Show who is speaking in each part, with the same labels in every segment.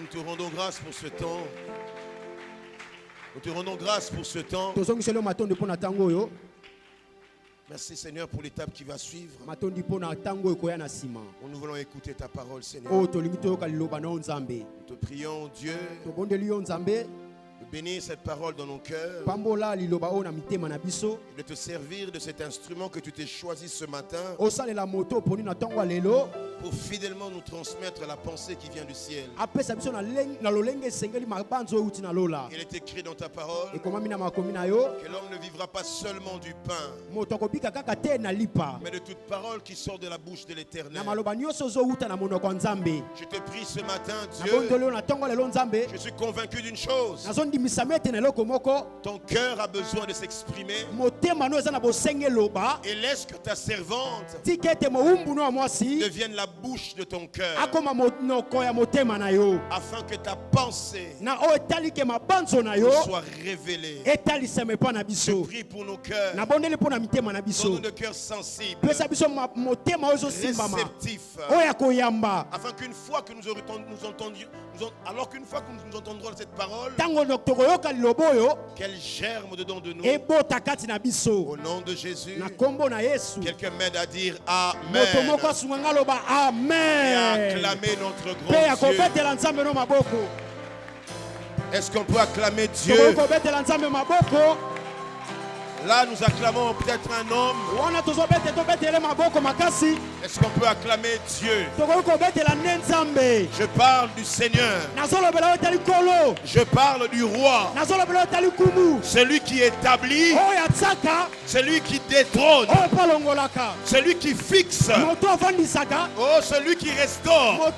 Speaker 1: te rendons grâce pour ce temps. Nous te rendons grâce pour ce temps. Merci Seigneur pour l'étape qui va suivre. Nous voulons écouter ta parole, Seigneur. Nous te prions, Dieu, de bénir cette parole dans nos cœurs et de te servir de cet instrument que tu t'es choisi ce matin pour fidèlement nous transmettre la pensée qui vient du ciel. Il est écrit dans ta parole que l'homme ne vivra pas seulement du pain, mais de toute parole qui sort de la bouche de l'Éternel. Je te prie ce matin, Dieu, je suis convaincu d'une chose. Ton cœur a besoin de s'exprimer et laisse que ta servante devienne la bouche de ton cœur afin que ta pensée soit révélée. Je prie pour nos cœurs, donne-nous de cœurs sensibles, réceptifs, afin qu'une fois que nous entendrons cette parole, qu'elle germe dedans de nous. Au nom de Jésus, quelqu'un m'aide à dire Amen. Et à acclamer notre grand Dieu. Est-ce qu'on peut acclamer Dieu? Là, nous acclamons peut-être un homme. Est-ce qu'on peut acclamer Dieu? Je parle du Seigneur. Je parle du roi. Celui qui établit. Celui qui détrône. Celui qui fixe. Oh, celui qui restaure.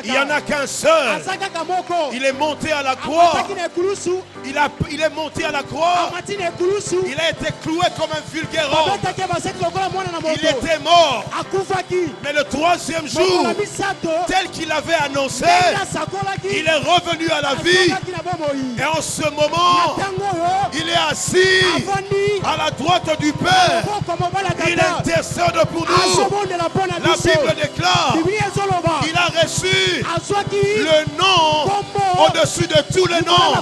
Speaker 1: Il n'y en a qu'un seul. Il est monté à la croix. Il est monté à la croix. Il a été cloué comme un vulgaire homme. Il était mort. Mais le troisième jour, tel qu'il avait annoncé, il est revenu à la vie. Et en ce moment, il est assis à la droite du Père. Il intercède pour nous. La Bible déclare, il a reçu le nom au-dessus de tous les noms,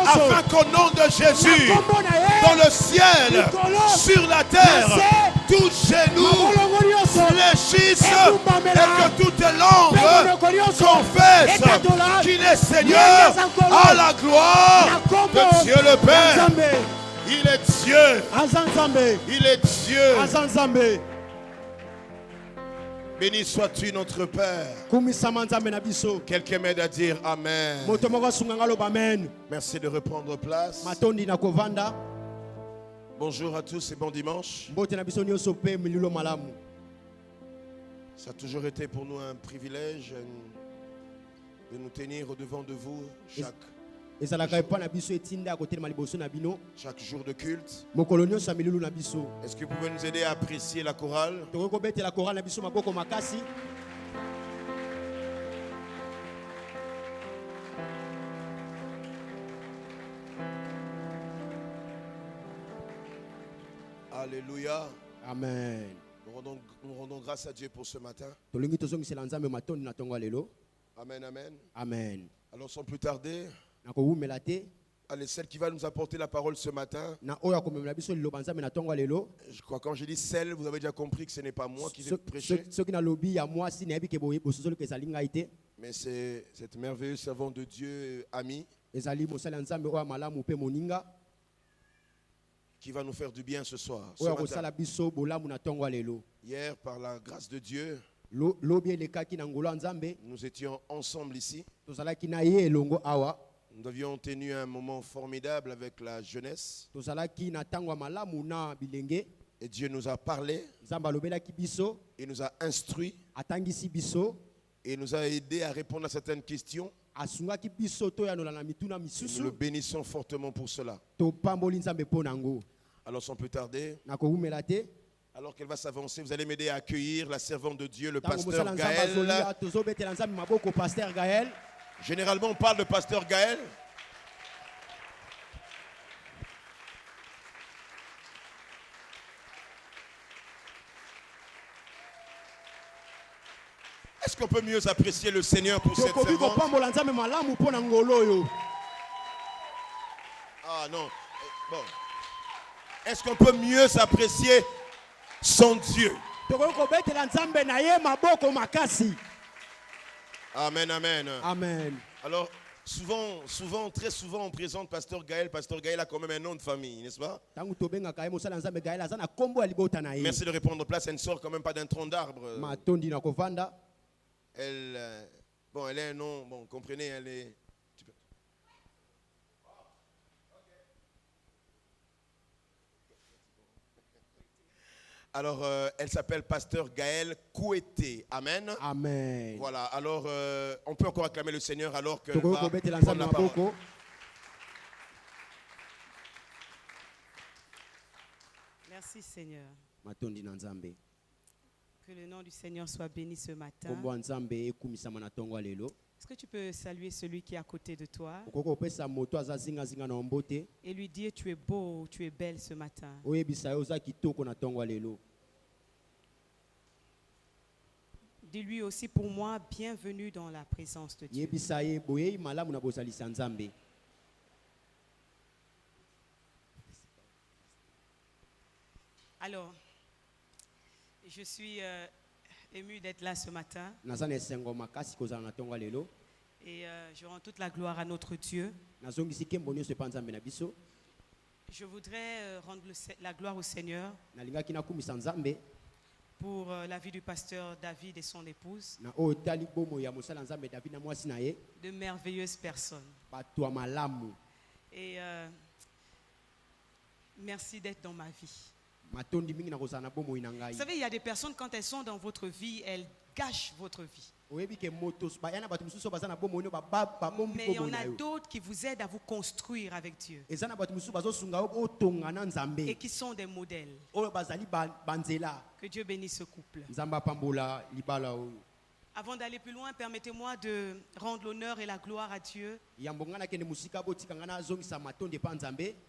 Speaker 1: afin qu'au nom de Jésus, dans le ciel, sur la terre, tout genou fléchisse et que toute langue confesse qu'il est Seigneur, à la gloire de Dieu le Père. Il est Dieu. Il est Dieu. Béni sois-tu notre Père. Quelqu'un m'aide à dire Amen. Merci de reprendre place. Bonjour à tous et bon dimanche. Ça a toujours été pour nous un privilège de nous tenir au-devant de vous chaque jour de culte. Est-ce que vous pouvez nous aider à apprécier la chorale? Alléluia.
Speaker 2: Amen.
Speaker 1: Nous rendons grâce à Dieu pour ce matin. Amen, amen.
Speaker 2: Amen.
Speaker 1: Alors sans plus tarder, allez, celle qui va nous apporter la parole ce matin. Je crois que quand j'ai dit celle, vous avez déjà compris que ce n'est pas moi qui vais prêcher. Mais c'est cette merveilleuse servante de Dieu, Ami, qui va nous faire du bien ce soir. Ce matin. Hier, par la grâce de Dieu, nous étions ensemble ici. Nous avions tenu un moment formidable avec la jeunesse. Et Dieu nous a parlé. Il nous a instruits. Et nous a aidés à répondre à certaines questions. Nous le bénissons fortement pour cela. Alors sans plus tarder, alors qu'elle va s'avancer, vous allez m'aider à accueillir la servante de Dieu, le pasteur Gaël. Généralement, on parle de pasteur Gaël. Est-ce qu'on peut mieux apprécier le Seigneur pour cette servante? Ah non. Bon. Est-ce qu'on peut mieux apprécier son Dieu? Amen, amen.
Speaker 2: Amen.
Speaker 1: Alors, très souvent, on présente Pasteur Gaël. Pasteur Gaël a quand même un nom de famille, n'est-ce pas? Merci de répondre place. Elle ne sort quand même pas d'un tronc d'arbre. Elle a un nom, bon, comprenez, elle est... Alors, elle s'appelle Pasteur Gaël Kouété. Amen.
Speaker 2: Amen.
Speaker 1: Voilà, alors on peut encore acclamer le Seigneur alors que va prendre la parole.
Speaker 3: Merci Seigneur. Que le nom du Seigneur soit béni ce matin. Est-ce que tu peux saluer celui qui est à côté de toi et lui dire tu es beau, tu es belle ce matin. Dis-lui aussi pour moi, bienvenue dans la présence de Dieu. Alors, je suis ému d'être là ce matin. Et je rends toute la gloire à notre Dieu. Je voudrais rendre la gloire au Seigneur pour la vie du pasteur David et son épouse. De merveilleuses personnes. Et merci d'être dans ma vie. Vous savez, il y a des personnes, quand elles sont dans votre vie, elles gâchent votre vie. Mais il y en a d'autres qui vous aident à vous construire avec Dieu. Et qui sont des modèles. Que Dieu bénisse ce couple. Avant d'aller plus loin, permettez-moi de rendre l'honneur et la gloire à Dieu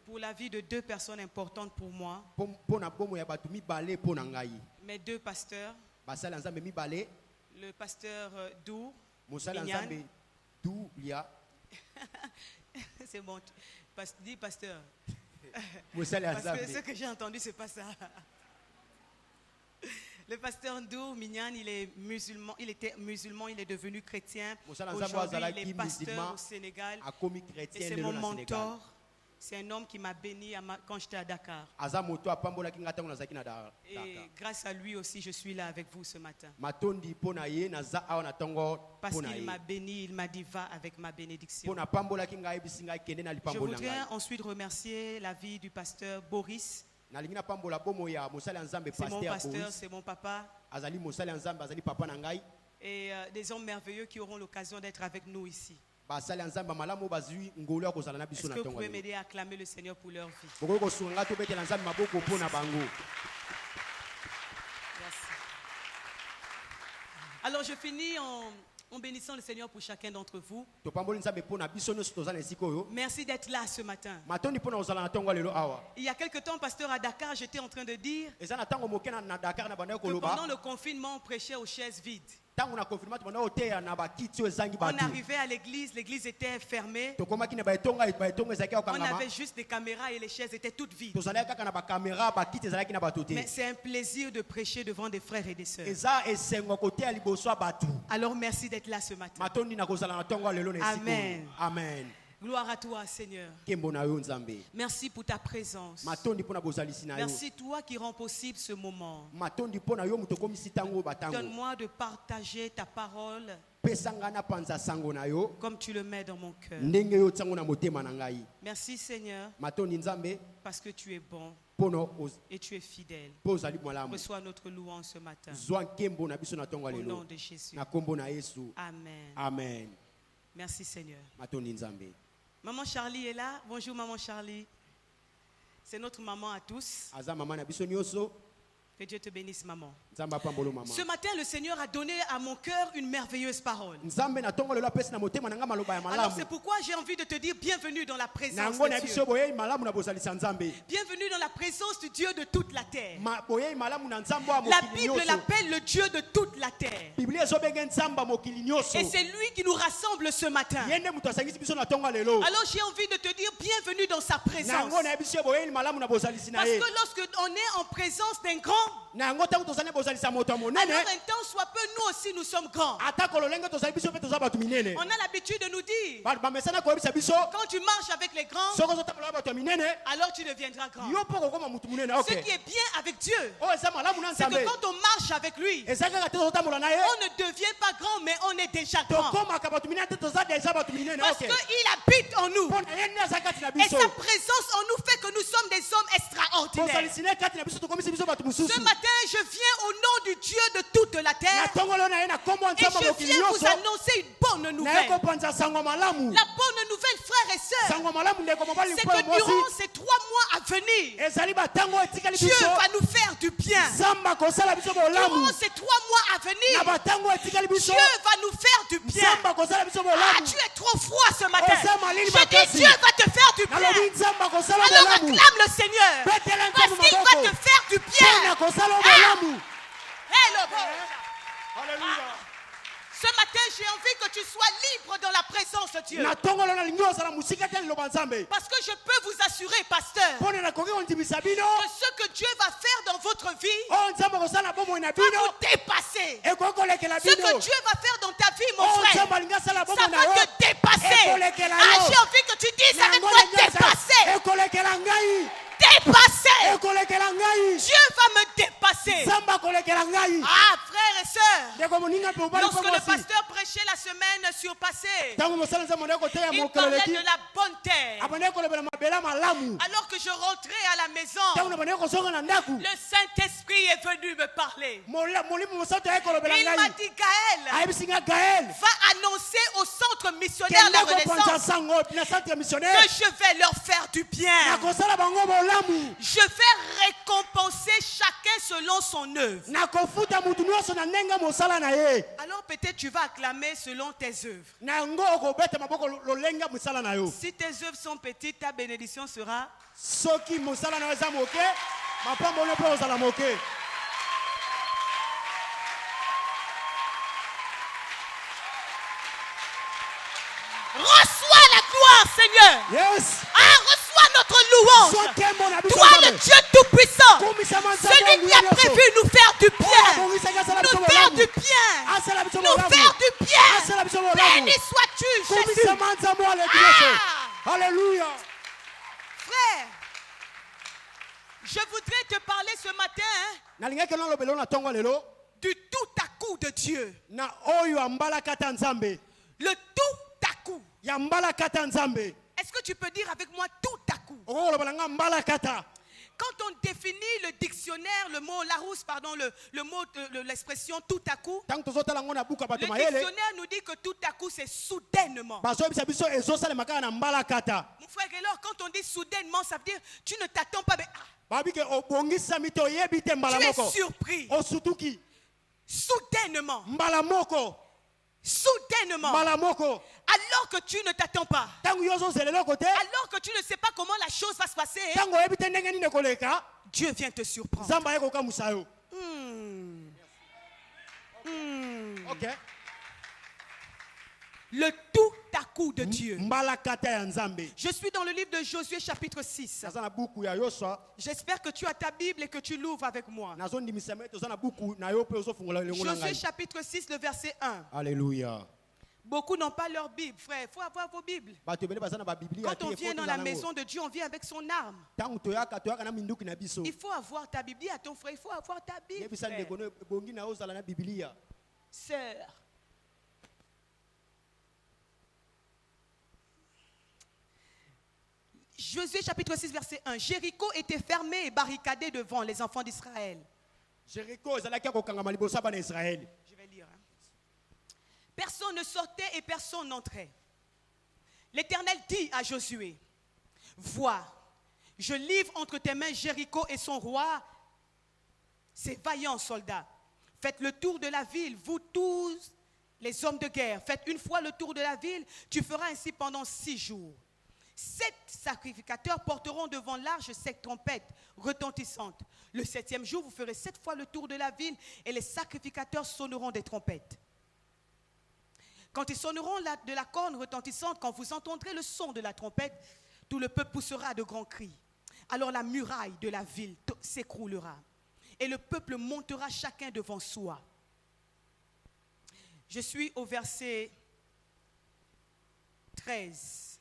Speaker 3: pour la vie de deux personnes importantes pour moi. Mes deux pasteurs, le pasteur Dour, c'est bon, dis pasteur. Parce que ce que j'ai entendu, c'est pas ça. Le pasteur Ndou Mignan, il est musulman, il était musulman, il est devenu chrétien. Aujourd'hui, il est pasteur au Sénégal. Et c'est mon mentor. C'est un homme qui m'a béni quand j'étais à Dakar. Et grâce à lui aussi, je suis là avec vous ce matin. Parce qu'il m'a béni, il m'a dit va avec ma bénédiction. Je voudrais ensuite remercier la vie du pasteur Boris. C'est mon pasteur, c'est mon papa. Et des hommes merveilleux qui auront l'occasion d'être avec nous ici. Est-ce que vous pouvez m'aider à acclamer le Seigneur pour leur vie? Merci. Alors je finis en bénissant le Seigneur pour chacun d'entre vous. Merci d'être là ce matin. Il y a quelques temps, pasteur, à Dakar, j'étais en train de dire que pendant le confinement, on prêchait aux chaises vides. On arrivait à l'église était fermée. On avait juste des caméras et les chaises étaient toutes vides. Mais c'est un plaisir de prêcher devant des frères et des sœurs. Alors merci d'être là ce matin. Amen.
Speaker 2: Amen.
Speaker 3: Gloire à toi, Seigneur. Merci pour ta présence. Merci toi qui rends possible ce moment. Donne-moi de partager ta parole comme tu le mets dans mon cœur. Merci, Seigneur, parce que tu es bon et tu es fidèle. Reçois notre louange ce matin. Au nom de Jésus. Amen.
Speaker 2: Amen.
Speaker 3: Merci, Seigneur. Maman Charlie est là. Bonjour, Maman Charlie. C'est notre maman à tous. Que Dieu te bénisse, maman. Ce matin, le Seigneur a donné à mon cœur une merveilleuse parole. Alors c'est pourquoi j'ai envie de te dire bienvenue dans la présence de Dieu. Bienvenue dans la présence du Dieu de toute la terre. La Bible l'appelle le Dieu de toute la terre. Et c'est lui qui nous rassemble ce matin. Alors j'ai envie de te dire bienvenue dans sa présence. Parce que lorsque on est en présence d'un grand, alors un temps soit peu, nous aussi nous sommes grands. On a l'habitude de nous dire, quand tu marches avec les grands, alors tu deviendras grand. Ce qui est bien avec Dieu, c'est que quand on marche avec lui, on ne devient pas grand, mais on est déjà grand. Parce qu'il habite en nous. Et sa présence en nous fait que nous sommes des hommes extraordinaires. Ce matin, je viens au nom du Dieu de toute la terre. Et je viens vous annoncer une bonne nouvelle. La bonne nouvelle, frères et sœurs, c'est que durant ces 3 mois à venir, Dieu va nous faire du bien. Durant ces 3 mois à venir, Dieu va nous faire du bien. Ah, tu es trop froid ce matin. Je dis Dieu va te faire du bien. Alors acclame le Seigneur, parce qu'il va te faire du bien. Alléluia. Ce matin, j'ai envie que tu sois libre dans la présence de Dieu. Parce que je peux vous assurer, pasteur, que ce que Dieu va faire dans votre vie va vous dépasser. Ce que Dieu va faire dans ta vie, mon frère, ça va te dépasser. Ah, j'ai envie que tu dises avec moi, dépasser. Dépasser. Dieu va me dépasser. Ah, frères et sœurs, lorsque le pasteur prêchait la semaine surpassée, il parlait de la bonne terre. Alors que je rentrais à la maison, le Saint-Esprit est venu me parler. Il m'a dit, Gaël, va annoncer au centre missionnaire la Renaissance que je vais leur faire du bien. Je vais récompenser chacun selon son œuvre. Alors peut-être tu vas acclamer selon tes œuvres. Si tes œuvres sont petites, ta bénédiction sera. Reçois la gloire, Seigneur.
Speaker 1: Yes.
Speaker 3: Ah, reçois notre louange. Toi, le Dieu Tout-Puissant, celui qui a prévu nous faire du bien. Nous faire du bien. Nous faire du bien. Béni sois-tu, Jésus.
Speaker 1: Alléluia.
Speaker 3: Frère, je voudrais te parler ce matin du tout à coup de Dieu. Le tout à coup. Est-ce que tu peux dire avec moi tout à coup? Quand on définit le dictionnaire, le mot Larousse, pardon, l'expression tout à coup, le dictionnaire nous dit que tout à coup c'est soudainement. Mon frère Gaylor, quand on dit soudainement, ça veut dire tu ne t'attends pas. Mais, tu es surpris. Soudainement. Soudainement. Alors que tu ne t'attends pas. Alors que tu ne sais pas comment la chose va se passer. Dieu vient te surprendre.
Speaker 1: Okay.
Speaker 3: Le tout à coup de Dieu. Je suis dans le livre de Josué chapitre 6. J'espère que tu as ta Bible et que tu l'ouvres avec moi. Josué chapitre 6, le verset 1.
Speaker 1: Alléluia.
Speaker 3: Beaucoup n'ont pas leur Bible, frère. Il faut avoir vos Bibles. Quand on vient dans la maison de Dieu, on vient avec son arme. Il faut avoir ta Bible. Dis à ton frère, il faut avoir ta Bible. Sœur. Josué chapitre 6 verset 1. Jéricho était fermé et barricadé devant les enfants d'Israël.
Speaker 1: Je vais
Speaker 3: lire. Personne ne sortait et personne n'entrait. L'Éternel dit à Josué, vois, je livre entre tes mains Jéricho et son roi ces vaillants soldats. Faites le tour de la ville, vous tous les hommes de guerre. Faites une fois le tour de la ville, tu feras ainsi pendant 6 jours. 7 sacrificateurs porteront devant l'arche 7 trompettes retentissantes. Le 7e jour, vous ferez 7 fois le tour de la ville et les sacrificateurs sonneront des trompettes. Quand ils sonneront de la corne retentissante, quand vous entendrez le son de la trompette, tout le peuple poussera de grands cris. Alors la muraille de la ville s'écroulera et le peuple montera chacun devant soi. Je suis au verset 13.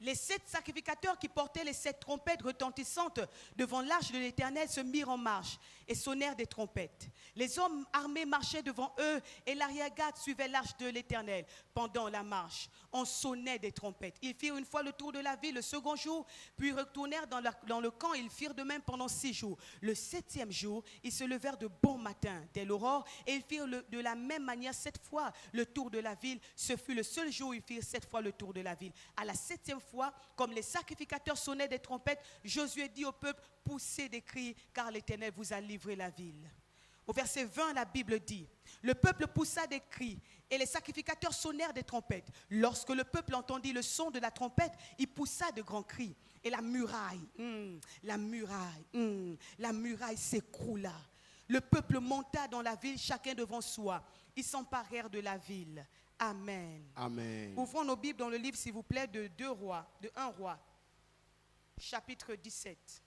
Speaker 3: Les 7 sacrificateurs qui portaient les 7 trompettes retentissantes devant l'arche de l'Éternel se mirent en marche et sonnèrent des trompettes. Les hommes armés marchaient devant eux et l'arrière-garde suivait l'arche de l'Éternel. Pendant la marche, on sonnait des trompettes. Ils firent une fois le tour de la ville le second jour, puis retournèrent dans le camp. Ils firent de même pendant 6 jours. Le 7e jour, ils se levèrent de bon matin dès l'aurore et ils firent de la même manière 7 fois le tour de la ville. Ce fut le seul jour où ils firent 7 fois le tour de la ville. À la 7e fois, comme les sacrificateurs sonnaient des trompettes, Josué dit au peuple, poussez des cris, car l'Éternel vous a livré la ville. Au verset 20, la Bible dit, le peuple poussa des cris et les sacrificateurs sonnèrent des trompettes. Lorsque le peuple entendit le son de la trompette, il poussa de grands cris. Et la muraille s'écroula. Le peuple monta dans la ville, chacun devant soi. Ils s'emparèrent de la ville. Amen.
Speaker 1: Amen.
Speaker 3: Ouvrons nos Bibles dans le livre, s'il vous plaît, de 1 roi, chapitre 17.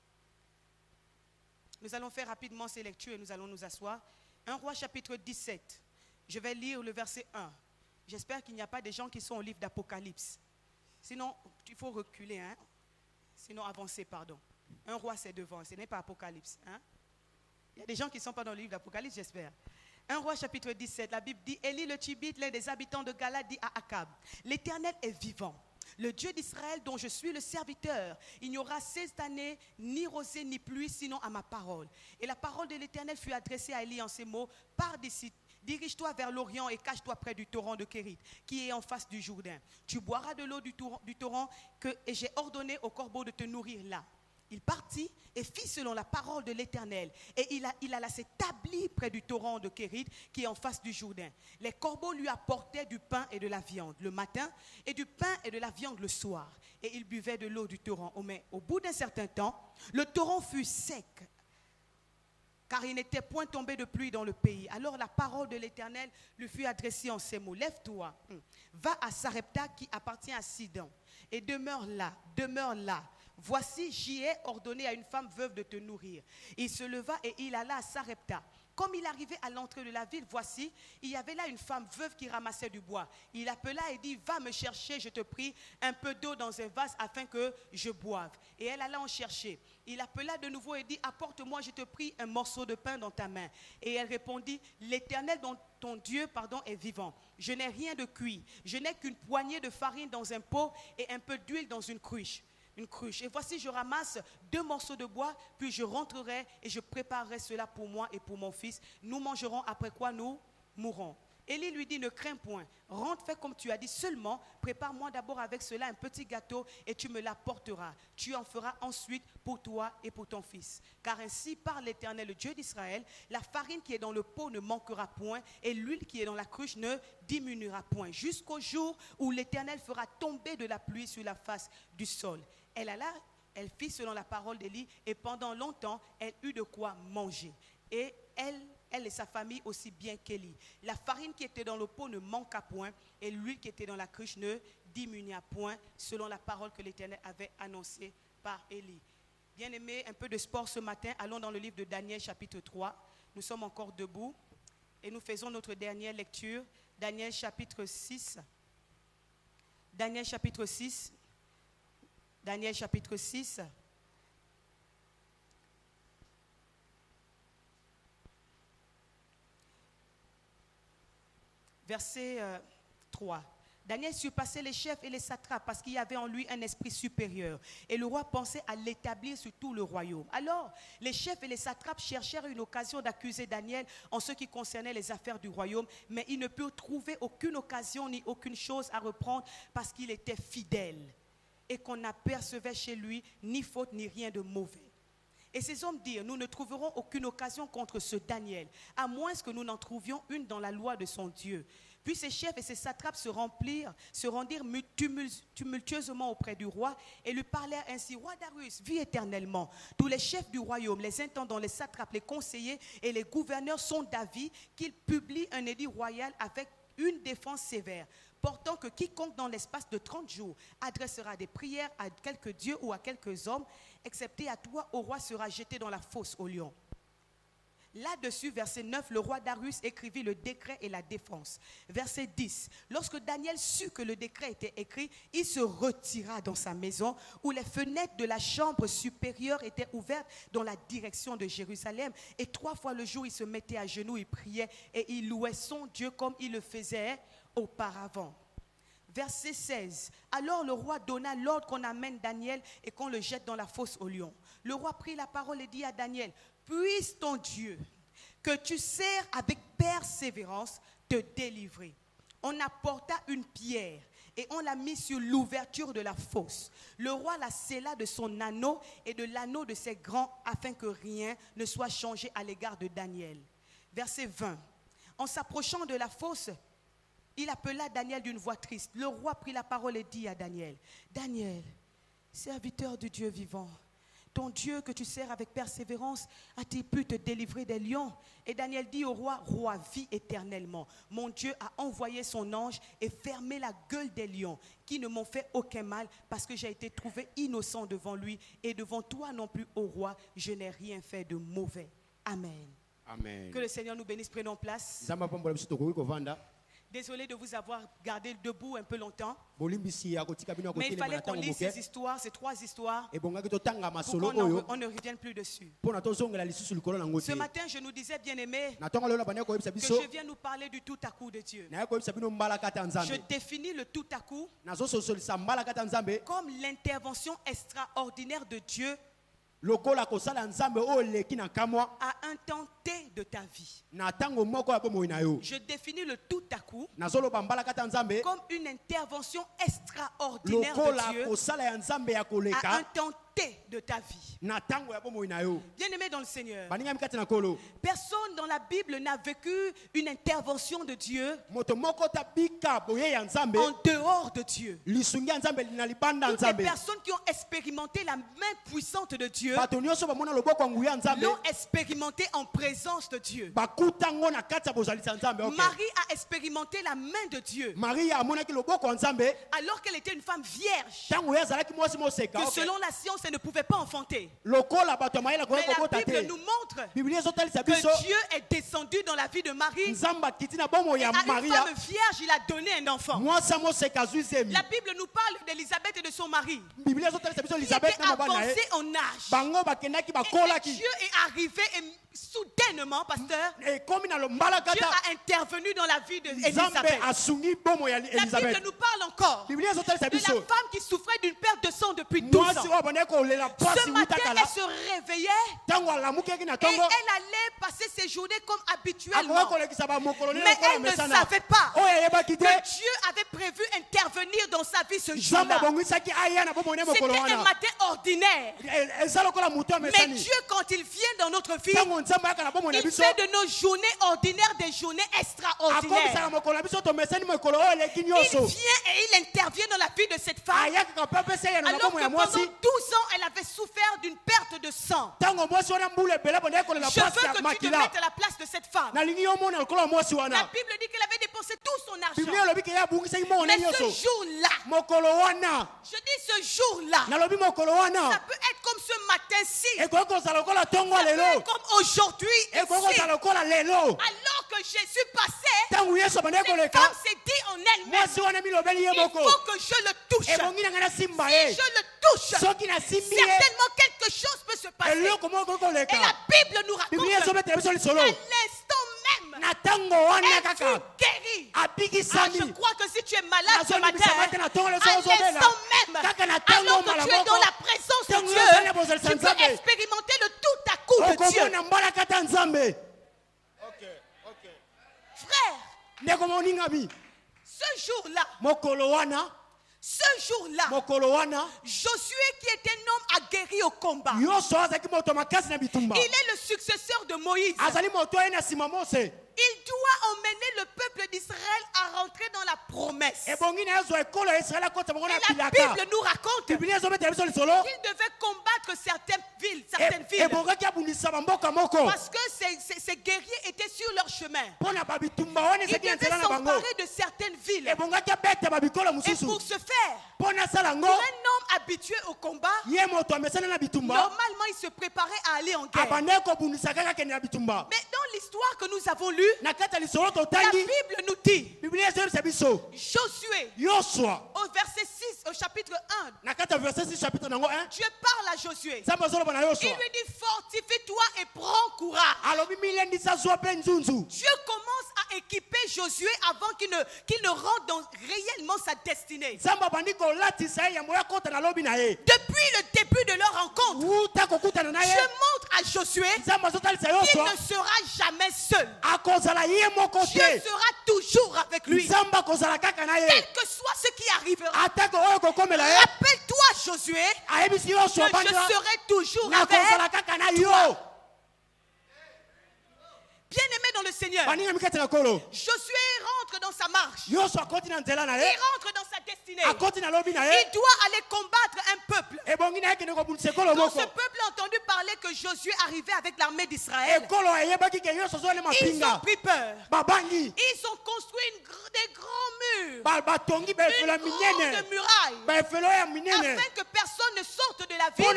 Speaker 3: Nous allons faire rapidement ces lectures et nous allons nous asseoir. 1 roi, chapitre 17. Je vais lire le verset 1. J'espère qu'il n'y a pas des gens qui sont au livre d'Apocalypse. Sinon, il faut reculer. Hein? Sinon, avancer, pardon. 1 roi, c'est devant, ce n'est pas Apocalypse. Hein? Il y a des gens qui ne sont pas dans le livre d'Apocalypse, j'espère. 1 roi chapitre 17, la Bible dit, Élie le Tibite, l'un des habitants de Galade, dit à Akab, l'Éternel est vivant, le Dieu d'Israël dont je suis le serviteur. Il n'y aura cette année ni rosée ni pluie, sinon à ma parole. Et la parole de l'Éternel fut adressée à Élie en ces mots, pars d'ici, dirige-toi vers l'Orient et cache-toi près du torrent de Kérit, qui est en face du Jourdain. Tu boiras de l'eau du torrent et j'ai ordonné aux corbeaux de te nourrir là. Il partit et fit selon la parole de l'Éternel. Et il alla s'établir près du torrent de Kérit, qui est en face du Jourdain. Les corbeaux lui apportaient du pain et de la viande le matin, et du pain et de la viande le soir. Et il buvait de l'eau du torrent. Mais au bout d'un certain temps, le torrent fut sec, car il n'était point tombé de pluie dans le pays. Alors la parole de l'Éternel lui fut adressée en ces mots. Lève-toi, va à Sarepta qui appartient à Sidon, et demeure là. Voici, j'y ai ordonné à une femme veuve de te nourrir. Il se leva et il alla à Sarepta. Comme il arrivait à l'entrée de la ville, voici, il y avait là une femme veuve qui ramassait du bois. Il appela et dit, va me chercher, je te prie, un peu d'eau dans un vase afin que je boive. Et elle alla en chercher. Il appela de nouveau et dit, apporte-moi, je te prie, un morceau de pain dans ta main. Et elle répondit, l'Éternel dont ton Dieu, est vivant. Je n'ai rien de cuit. Je n'ai qu'une poignée de farine dans un pot et un peu d'huile dans une cruche. Et voici, je ramasse 2 morceaux de bois, puis je rentrerai et je préparerai cela pour moi et pour mon fils. Nous mangerons, après quoi nous mourrons. Élie lui dit, ne crains point, rentre, fais comme tu as dit, seulement prépare-moi d'abord avec cela un petit gâteau et tu me l'apporteras. Tu en feras ensuite pour toi et pour ton fils. Car ainsi parle l'Éternel, le Dieu d'Israël, la farine qui est dans le pot ne manquera point et l'huile qui est dans la cruche ne diminuera point, jusqu'au jour où l'Éternel fera tomber de la pluie sur la face du sol. Elle fit selon la parole d'Élie et pendant longtemps, elle eut de quoi manger. Et elle et sa famille aussi bien qu'Élie. La farine qui était dans le pot ne manqua point et l'huile qui était dans la cruche ne diminua point selon la parole que l'Éternel avait annoncée par Élie. Bien-aimés, un peu de sport ce matin. Allons dans le livre de Daniel chapitre 3. Nous sommes encore debout et nous faisons notre dernière lecture. Daniel chapitre 6. Daniel chapitre 6. Daniel chapitre 6. Verset 3. Daniel surpassait les chefs et les satrapes parce qu'il y avait en lui un esprit supérieur. Et le roi pensait à l'établir sur tout le royaume. Alors, les chefs et les satrapes cherchèrent une occasion d'accuser Daniel en ce qui concernait les affaires du royaume, mais ils ne purent trouver aucune occasion ni aucune chose à reprendre parce qu'il était fidèle et qu'on n'apercevait chez lui ni faute ni rien de mauvais. Et ces hommes dirent, nous ne trouverons aucune occasion contre ce Daniel, à moins que nous n'en trouvions une dans la loi de son Dieu. Puis ces chefs et ces satrapes se rendirent tumultueusement auprès du roi et lui parlèrent ainsi: Roi Darius, vis éternellement. Tous les chefs du royaume, les intendants, les satrapes, les conseillers et les gouverneurs sont d'avis qu'il publie un édit royal avec une défense sévère, portant que quiconque dans l'espace de 30 jours adressera des prières à quelques dieux ou à quelques hommes, excepté à toi, au roi, sera jeté dans la fosse aux lions. Là-dessus, verset 9, le roi Darius écrivit le décret et la défense. Verset 10, lorsque Daniel sut que le décret était écrit, il se retira dans sa maison où les fenêtres de la chambre supérieure étaient ouvertes dans la direction de Jérusalem. Et 3 fois le jour, il se mettait à genoux, il priait et il louait son Dieu comme il le faisait auparavant. Verset 16, alors le roi donna l'ordre qu'on amène Daniel et qu'on le jette dans la fosse aux lions. Le roi prit la parole et dit à Daniel: puisse ton Dieu, que tu sers avec persévérance, te délivrer. On apporta une pierre et on l'a mise sur l'ouverture de la fosse. Le roi la scella de son anneau et de l'anneau de ses grands, afin que rien ne soit changé à l'égard de Daniel. Verset 20. En s'approchant de la fosse, il appela Daniel d'une voix triste. Le roi prit la parole et dit à Daniel: Daniel, serviteur du Dieu vivant, ton Dieu que tu sers avec persévérance a-t-il pu te délivrer des lions? Et Daniel dit au roi: Roi, vis éternellement. Mon Dieu a envoyé son ange et fermé la gueule des lions, qui ne m'ont fait aucun mal, parce que j'ai été trouvé innocent devant lui, et devant toi non plus, ô roi, je n'ai rien fait de mauvais. Amen.
Speaker 1: Amen.
Speaker 3: Que le Seigneur nous bénisse. Prenons place. Désolé de vous avoir gardé debout un peu longtemps. Mais il fallait qu'on lise ces histoires, ces 3 histoires, pour qu'on ne revienne plus dessus. Ce matin, je nous disais, bien-aimés, que je viens nous parler du tout à coup de Dieu. Je définis le tout à coup comme l'intervention extraordinaire de Dieu à un temps T de ta vie. Je définis le tout à coup comme une intervention extraordinaire de Dieu à un temps T de ta vie. Bien-aimé dans le Seigneur, personne dans la Bible n'a vécu une intervention de Dieu en dehors de Dieu. Toutes les personnes qui ont expérimenté la main puissante de Dieu l'ont expérimenté en présence de Dieu. Marie a expérimenté la main de Dieu alors qu'elle était une femme vierge, que selon la science elle ne pouvait pas enfanter. Mais la Bible nous montre que Dieu est descendu dans la vie de Marie et à une femme vierge il a donné un enfant. La Bible nous parle d'Élisabeth et de son mari qui étaient avancés en âge, et Dieu est arrivé soudainement, pasteur. Dieu a intervenu dans la vie d'Élisabeth. La Bible nous parle encore de la femme qui souffrait d'une perte de sang depuis 12 ans. Ce matin, elle se réveillait et elle allait passer ses journées comme habituellement. Mais elle ne savait pas que Dieu avait prévu intervenir dans sa vie ce jour-là. C'était un matin ordinaire. Mais Dieu, quand il vient dans notre vie, il fait de nos journées ordinaires des journées extraordinaires. Il vient et il intervient dans la vie de cette femme. Alors que pendant 12 ans, elle avait souffert d'une perte de sang. Je veux que tu te mettes à la place de cette femme. La Bible dit qu'elle avait dépensé tout son argent. Mais ce jour-là, je dis ce jour-là, ça peut être comme ce matin-ci, ça peut être comme aujourd'hui, alors que Jésus passait, cette femme s'est dit en elle-même: il faut que je le touche. Si je le touche, certainement quelque chose peut se passer. Et la Bible nous raconte qu'à l'instant même, elle fut guérie. Je crois que si tu es malade ce matin, à l'instant même, alors que tu es dans la présence de Dieu, tu peux expérimenter le tout à coup de Dieu. Frère, ce jour-là, Ce jour-là, Josué, qui était un homme aguerri au combat, il est le successeur de Moïse. Il doit emmener le peuple d'Israël à rentrer dans la promesse. Et la Bible nous raconte qu'il devait combattre certaines villes. Parce que ces guerriers étaient sur leur chemin. Ils devaient s'emparer de certaines villes. Et pour ce faire, pour un homme habitué au combat, normalement il se préparait à aller en guerre. Mais dans l'histoire que nous avons lue, la Bible nous dit, Josué, au verset 6, au chapitre 1, Dieu parle à Josué. Il lui dit, fortifie-toi et prends courage. Dieu commence à équiper Josué avant qu'il ne rentre dans réellement sa destinée. Depuis le début de leur rencontre, je montre à Josué qu'il ne sera jamais seul. Dieu sera toujours avec lui. Quel que soit ce qui arrivera. Rappelle-toi, Josué, que je serai toujours avec toi. Bien-aimé dans le Seigneur, Josué rentre dans sa marche. Il rentre dans sa destinée. Il doit aller combattre un peuple. Quand ce peuple a entendu parler que Josué arrivait avec l'armée d'Israël, ils ont pris peur. Ils ont construit des grands murs, une grande muraille, afin que personne ne sorte de la ville et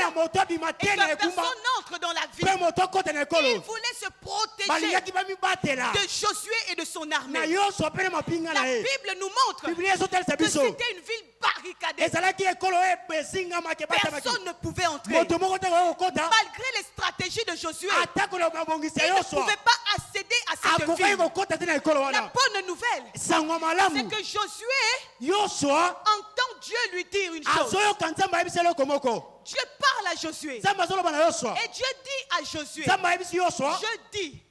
Speaker 3: que personne n'entre dans la ville. Ils voulaient se protéger de Josué et de son armée. La Bible nous montre que c'était une ville barricadée. Personne ne pouvait entrer. Malgré les stratégies de Josué, il ne pouvait pas accéder à cette ville. La bonne nouvelle, c'est que Josué entend Dieu lui dire une chose. Dieu parle à Josué. Et Dieu dit à Josué, je dis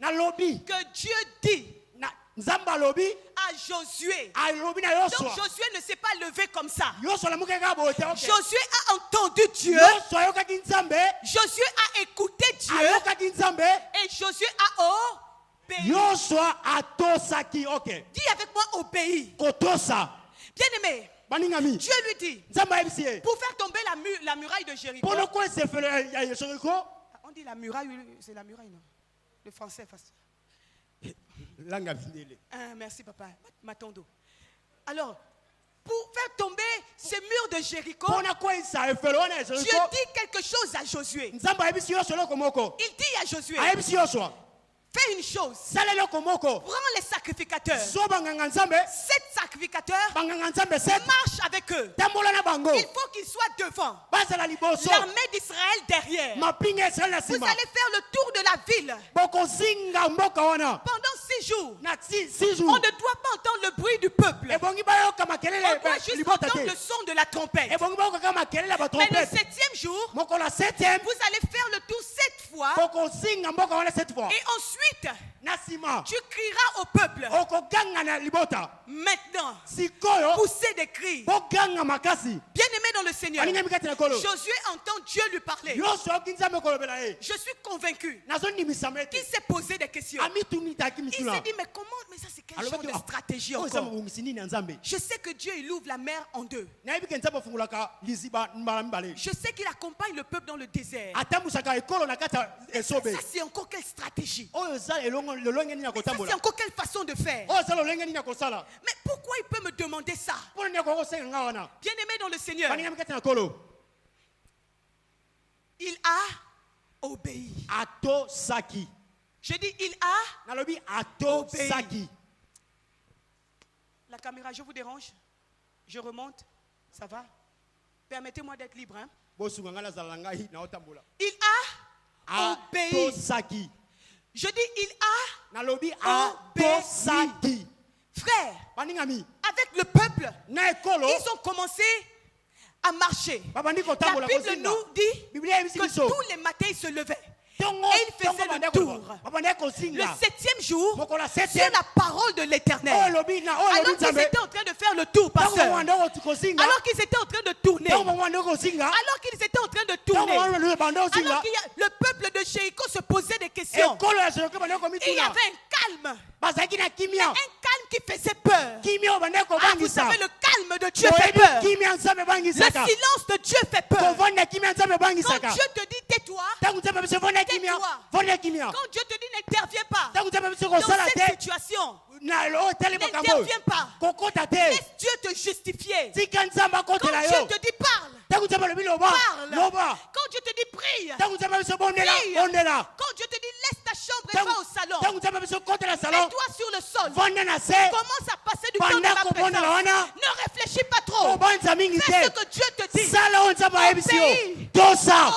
Speaker 3: que Dieu dit à Josué. Donc Josué ne s'est pas levé comme ça. Josué a entendu Dieu. Josué a écouté Dieu. Et Josué a obéi. Dis avec moi, obéi. Bien-aimé, Dieu lui dit, pour faire tomber la muraille de Jéricho. On dit la muraille, c'est la muraille, non? Le français, merci papa, Matondo. Alors, pour faire tomber ces murs de Jéricho, Dieu dit quelque chose à Josué. Il dit à Josué, fais une chose. Prends les sacrificateurs. 7 sacrificateurs. Marche avec eux. Il faut qu'ils soient devant. L'armée d'Israël derrière. Vous allez faire le tour de la ville. Pendant 6 jours. On ne doit pas entendre le bruit du peuple. On doit juste entendre le son de la trompette. Mais le 7e jour, vous allez faire le tour 7 fois. Et ensuite, tu crieras au peuple. Maintenant, poussez des cris. Bien-aimé dans le Seigneur, Josué entend Dieu lui parler. Je suis convaincu qu'il s'est posé des questions. Il s'est dit, mais comment? Mais ça, c'est quel genre de stratégie encore? Je sais que Dieu, il ouvre la mer en deux. Je sais qu'il accompagne le peuple dans le désert. Ça, c'est encore quelle stratégie? Ça, c'est encore quelle façon de faire? Mais pourquoi il peut me demander ça? Bien-aimé dans le Seigneur, il a obéi. Je dis, il a obéi. La caméra, je vous dérange? Je remonte? Ça va? Permettez-moi d'être libre. Hein? Il a obéi. Je dis, il a obéi. Frère, avec le peuple, ils ont commencé à marcher. La Bible nous dit que tous les matins, ils se levaient. Et il faisait le tour. Le 7e jour, c'est la parole de l'Éternel. Alors qu'ils étaient en train de faire le tour, pasteur. Alors qu'ils étaient en train de tourner. Alors que le peuple de Jéricho se posait des questions. Il y avait un calme. Un calme qui faisait peur. Ah, vous savez, le calme de Dieu fait peur. Le silence de Dieu fait peur. Quand Dieu te dit tais-toi, tais-toi. Quand Dieu te dit n'interviens pas dans cette situation, n'interviens pas. Laisse Dieu te justifier. Quand Dieu te dit parle, parle. Quand Dieu te dit prie, prie. Quand Dieu te dit laisse ta chambre et va au salon, mets-toi sur le sol. Commence à passer du temps dans ma présence. Ne réfléchis pas trop. Fais ce que Dieu te dit.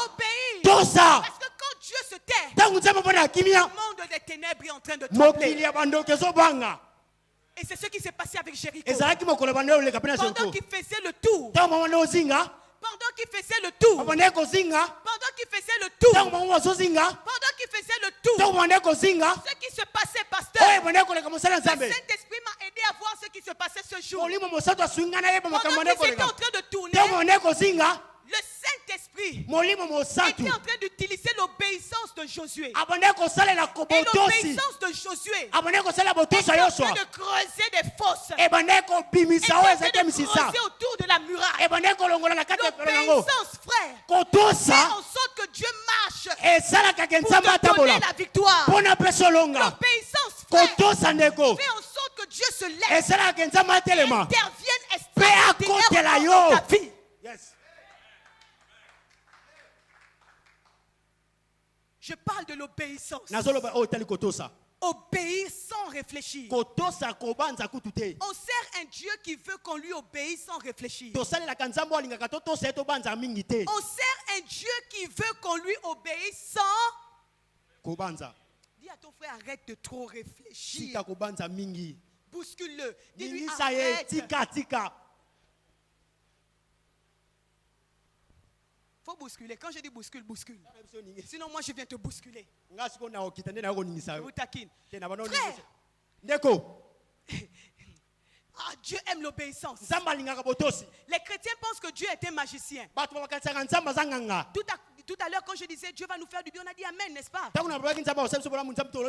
Speaker 3: Obéis. Parce que quand Dieu se tait, le monde des ténèbres est en train de trembler. Et c'est ce qui s'est passé avec Jéricho. Pendant qu'il faisait le tour, pendant qu'il faisait le tour, ce qui se passait, pasteur, le Saint-Esprit m'a aidé à voir ce qui se passait ce jour. Pendant qu'ils étaient en train de tourner, le Saint-Esprit était en train d'utiliser l'obéissance de Josué. Et l'obéissance de Josué était en train de creuser des fosses. Et en train de creuser autour de la muraille. L'obéissance, frère, fait en sorte que Dieu marche pour te donner la victoire. L'obéissance, frère, fait en sorte que Dieu se lève et intervienne extraordinairement dans ta vie. Je parle de l'obéissance. Obéir sans réfléchir. On sert un Dieu qui veut qu'on lui obéisse sans réfléchir. On sert un Dieu qui veut qu'on lui obéisse sans. Dis à ton frère, arrête de trop réfléchir. Bouscule-le. Dis-lui, arrête. Faut bousculer. Quand je dis bouscule, bouscule. Sinon, moi, je viens te bousculer. Je vous taquine. Frère. Ah, Dieu aime l'obéissance. Les chrétiens pensent que Dieu est un magicien. Tout à l'heure, quand je disais Dieu va nous faire du bien, on a dit Amen, n'est-ce pas?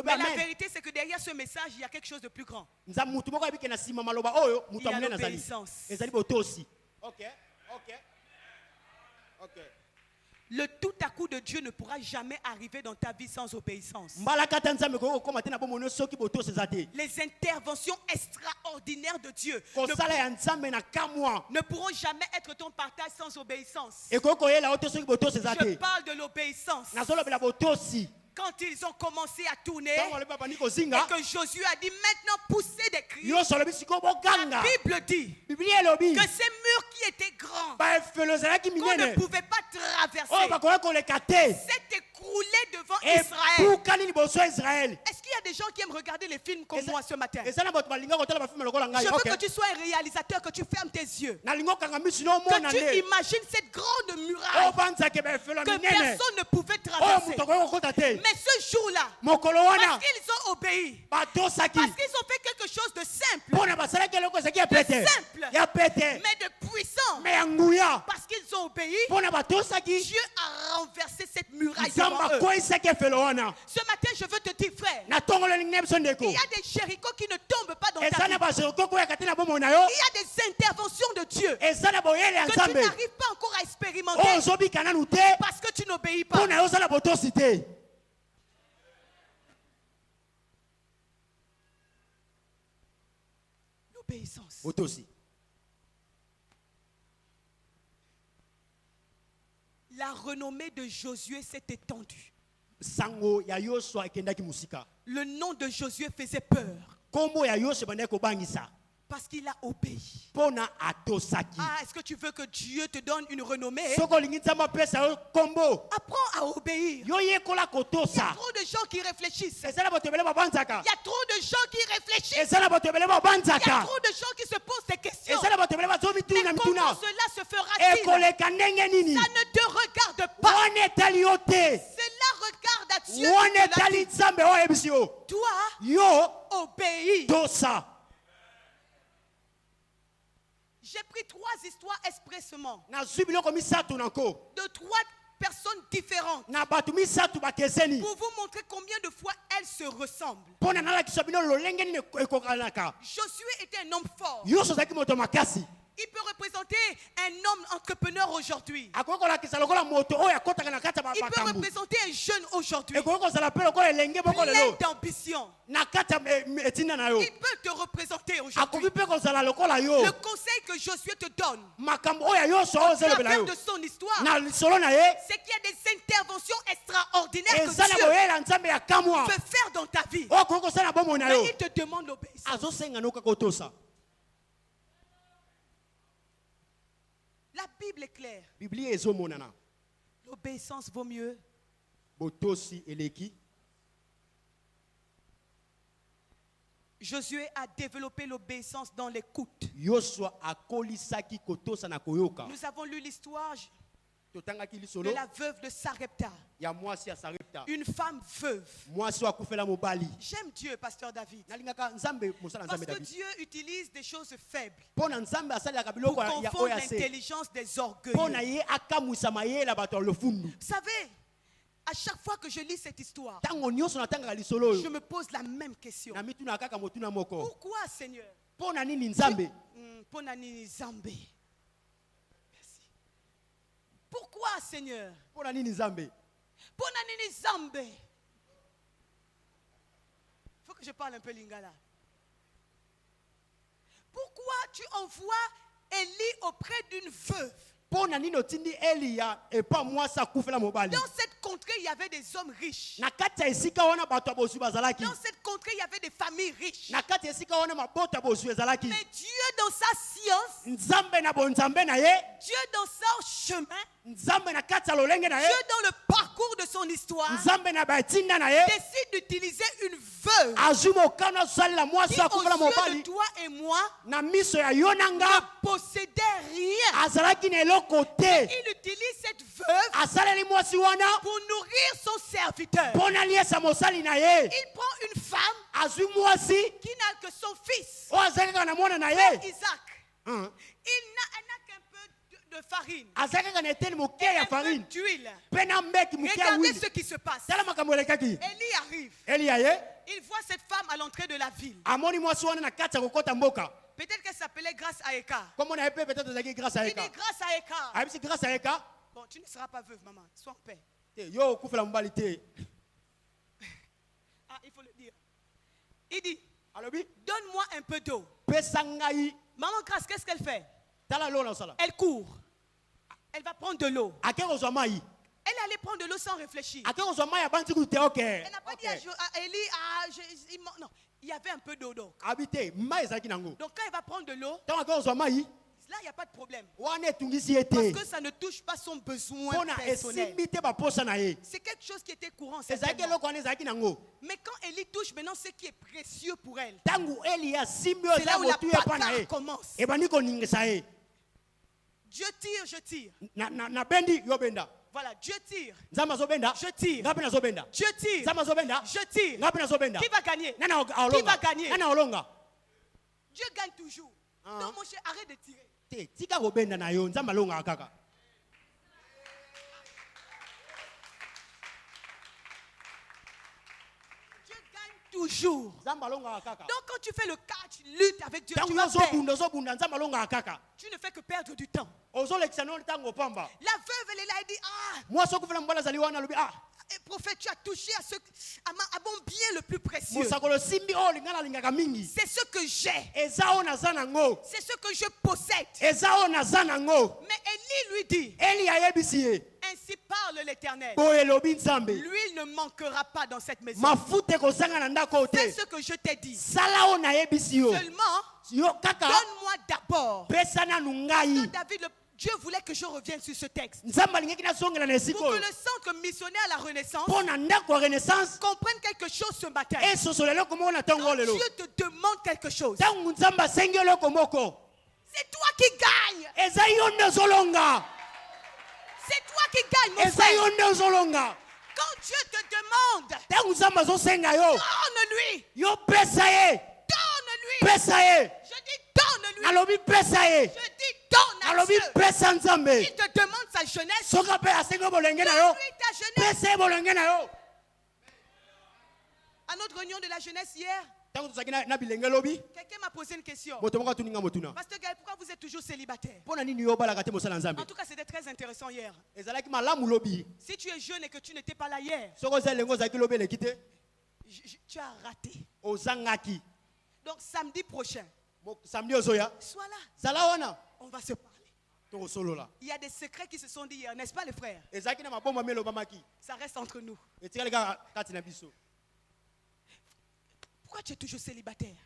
Speaker 3: Mais la vérité, c'est que derrière ce message, il y a quelque chose de plus grand. Il y a l'obéissance. Le tout à coup de Dieu ne pourra jamais arriver dans ta vie sans obéissance. Les interventions extraordinaires de Dieu ne pourront jamais être ton partage sans obéissance. Je parle de l'obéissance. Quand ils ont commencé à tourner et que Josué a dit maintenant poussez des cris, la Bible dit que ces murs qui étaient grands, qu'on ne pouvait pas traverser, s'est écroulé devant Israël. Est-ce qu'il y a des gens qui aiment regarder les films comme moi ce matin? Je veux que tu sois un réalisateur, que tu fermes tes yeux, que tu imagines cette grande muraille que personne ne pouvait traverser. Mais ce jour-là, parce qu'ils ont obéi, parce qu'ils ont fait quelque chose de simple, mais de puissant, parce qu'ils ont obéi, Dieu a renversé cette muraille devant eux. Ce matin, je veux te dire, frère, il y a des Jéricho qui ne tombent pas dans ta vie. Il y a des interventions de Dieu que tu n'arrives pas encore à expérimenter parce que tu n'obéis pas. L'obéissance. La renommée de Josué s'est étendue. Le nom de Josué faisait peur. Parce qu'il a obéi. Ah, est-ce que tu veux que Dieu te donne une renommée? Apprends à obéir. Il y a trop de gens qui réfléchissent. Il y a trop de gens qui réfléchissent. Il y a trop de gens qui se posent des questions. Mais comment cela se fera-t-il? Ça ne te regarde pas. Cela regarde à Dieu. Dieu doit obéir. J'ai pris 3 histoires expressement de 3 personnes différentes pour vous montrer combien de fois elles se ressemblent. Josué était un homme fort. Il peut représenter un homme entrepreneur aujourd'hui. Il peut représenter un jeune aujourd'hui. Plein d'ambition. Il peut te représenter aujourd'hui. Le conseil que Josué te donne au travers de son histoire, c'est qu'il y a des interventions extraordinaires que Dieu peut faire dans ta vie. Mais il te demande l'obéissance. La Bible est claire. L'obéissance vaut mieux. Josué a développé l'obéissance dans l'écoute. Nous avons lu l'histoire de la veuve de Sarepta. Une femme veuve. J'aime Dieu, pasteur David. Parce que Dieu utilise des choses faibles pour confondre l'intelligence des orgueilleux. Vous savez, à chaque fois que je lis cette histoire, je me pose la même question. Pourquoi, Seigneur? Pourquoi, Seigneur? Il faut que je parle un peu lingala. Pourquoi tu envoies Élie auprès d'une veuve? Dans cette contrée, il y avait des hommes riches. Dans cette contrée, il y avait des familles riches. Mais Dieu, dans sa science, Dieu, dans son chemin, Dieu, dans le parcours de son histoire, décide d'utiliser une veuve qui, aux yeux de toi et moi, ne possédait rien. Il utilise cette veuve pour nourrir son serviteur. Il prend une femme qui n'a que son fils, Isaac. Elle n'a qu'un peu de farine, un peu d'huile. Regardez ce qui se passe. Élie arrive. Il voit cette femme à l'entrée de la ville. Peut-être qu'elle s'appelait Grâce à Eka. Il dit Grâce à Eka. Bon, tu ne seras pas veuve, maman. Sois en paix. Ah, il faut le dire. Il dit, donne-moi un peu d'eau. Maman Grâce, qu'est-ce qu'elle fait? Elle court. Elle va prendre de l'eau. Elle allait prendre de l'eau sans réfléchir. Elle n'a pas dit à Élie, non. Il y avait un peu d'eau. Donc quand elle va prendre de l'eau, là il n'y a pas de problème. Parce que ça ne touche pas son besoin personnel. C'est quelque chose qui était courant. Mais quand Élie touche maintenant ce qui est précieux pour elle, c'est là où la bagarre commence. Dieu tire, je tire. Voilà, Dieu tire. Je tire. Dieu tire. Je tire. Qui va gagner? Qui va gagner? Dieu gagne toujours. Non, mon cher, arrête de tirer. Dieu gagne toujours. Donc quand tu fais le catch, lutte avec Dieu, tu vas perdre. Tu ne fais que perdre du temps. La veuve, elle est là, elle dit, prophète, tu as touché à mon bien le plus précieux. C'est ce que j'ai. C'est ce que je possède. Mais Élie lui dit, ainsi parle l'Éternel. L'huile ne manquera pas dans cette maison. C'est ce que je t'ai dit. Seulement, donne-moi d'abord. David, Dieu voulait que je revienne sur ce texte. Pour que le centre missionnaire à la Renaissance comprenne quelque chose ce matin. Quand Dieu te demande quelque chose, c'est toi qui gagnes. C'est toi qui gagnes, mon frère. Quand Dieu te demande. Donne-lui.
Speaker 1: Donne-lui.
Speaker 3: Je dis donne-lui. Je dis donne à Dieu. Il te demande sa jeunesse. Donne-lui ta jeunesse. À notre réunion de la jeunesse hier, quelqu'un m'a posé une question. Pasteur Gaël, pourquoi vous êtes toujours célibataire? En tout cas, c'était très intéressant hier. Si tu es jeune et que tu n'étais pas là hier, tu as raté. Donc samedi prochain, sois là. On va se parler. Il y a des secrets qui se sont dit hier, n'est-ce pas les frères? Ça reste entre nous. Pourquoi tu es toujours célibataire?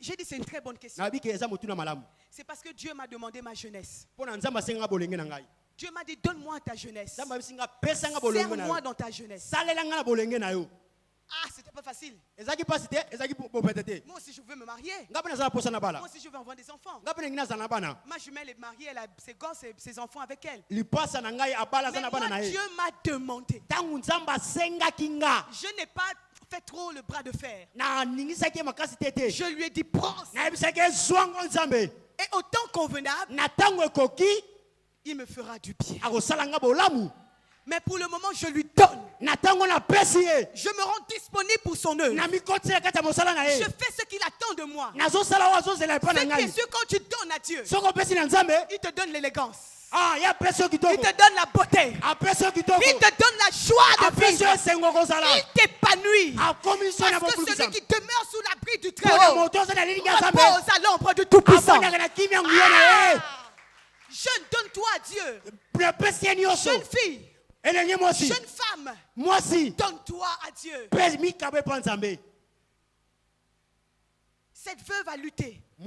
Speaker 3: J'ai dit c'est une très bonne question. C'est parce que Dieu m'a demandé ma jeunesse. Dieu m'a dit donne-moi ta jeunesse. Serre-moi dans ta jeunesse. Ah, c'était pas facile. Moi aussi je veux me marier. Moi aussi je veux avoir des enfants. Ma jumelle est mariée, elle a ses gosses et ses enfants avec elle. Mais moi, Dieu m'a demandé. Je n'ai pas fait trop le bras de fer. Je lui ai dit prends. Et au temps convenable, il me fera du bien. Mais pour le moment, je lui donne. Je me rends disponible pour son œuvre. Je fais ce qu'il attend de moi. C'est bien sûr, quand tu donnes à Dieu, il te donne l'élégance. Il te donne la beauté. Il te donne la joie de vivre. Il t'épanouit. Parce que celui qui demeure sous l'abri du Très-Haut repose à l'ombre du Tout-Puissant. Jeune, donne-toi à Dieu. Jeune fille, jeune femme, donne-toi à Dieu. Cette veuve a lutté. Il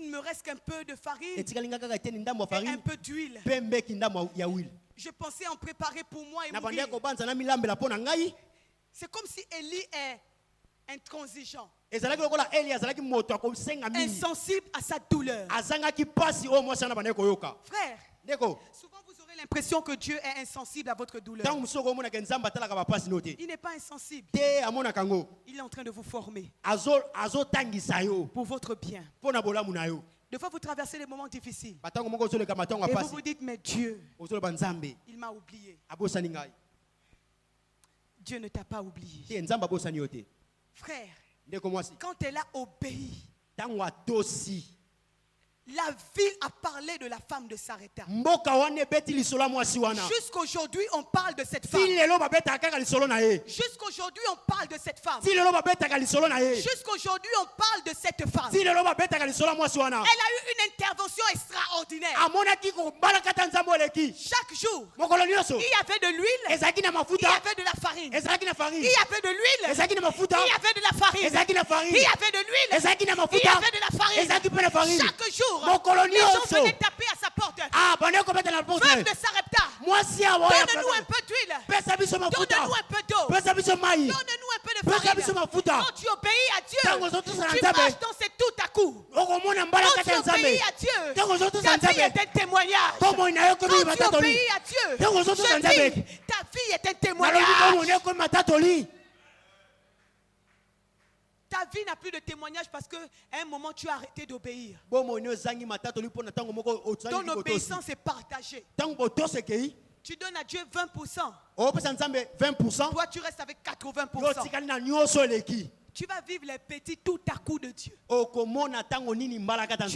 Speaker 3: ne me reste qu'un peu de farine et un peu d'huile. Je pensais en préparer pour moi et mourir. C'est comme si Élie est intransigeant, insensible à sa douleur. Frère, souvent vous aurez l'impression que Dieu est insensible à votre douleur. Il n'est pas insensible. Il est en train de vous former pour votre bien. Des fois, vous traversez des moments difficiles et vous vous dites, mais Dieu, il m'a oublié. Dieu ne t'a pas oublié. Frère, quand elle a obéi, la ville a parlé de la femme de Sarepta. Jusqu'aujourd'hui, on parle de cette femme. Jusqu'aujourd'hui, on parle de cette femme. Jusqu'aujourd'hui, on parle de cette femme. Elle a eu une intervention extraordinaire. Chaque jour, il y avait de l'huile, il y avait de la farine. Il y avait de l'huile, il y avait de la farine. Il y avait de l'huile, il y avait de la farine. Chaque jour, les gens venaient taper à sa porte. Femme de Sarepta, donne-nous un peu d'huile, donne-nous un peu d'eau, donne-nous un peu de farine. Quand tu obéis à Dieu, tu marches dans ces tout à coup. Quand tu obéis à Dieu, ta vie est un témoignage. Quand tu obéis à Dieu, ta vie est un témoignage. Ta vie n'a plus de témoignage parce qu'à un moment tu as arrêté d'obéir. Ton obéissance est partagée. Tu donnes à Dieu 20%. Toi tu restes avec 80%. Tu vas vivre les petits tout à coup de Dieu. Tu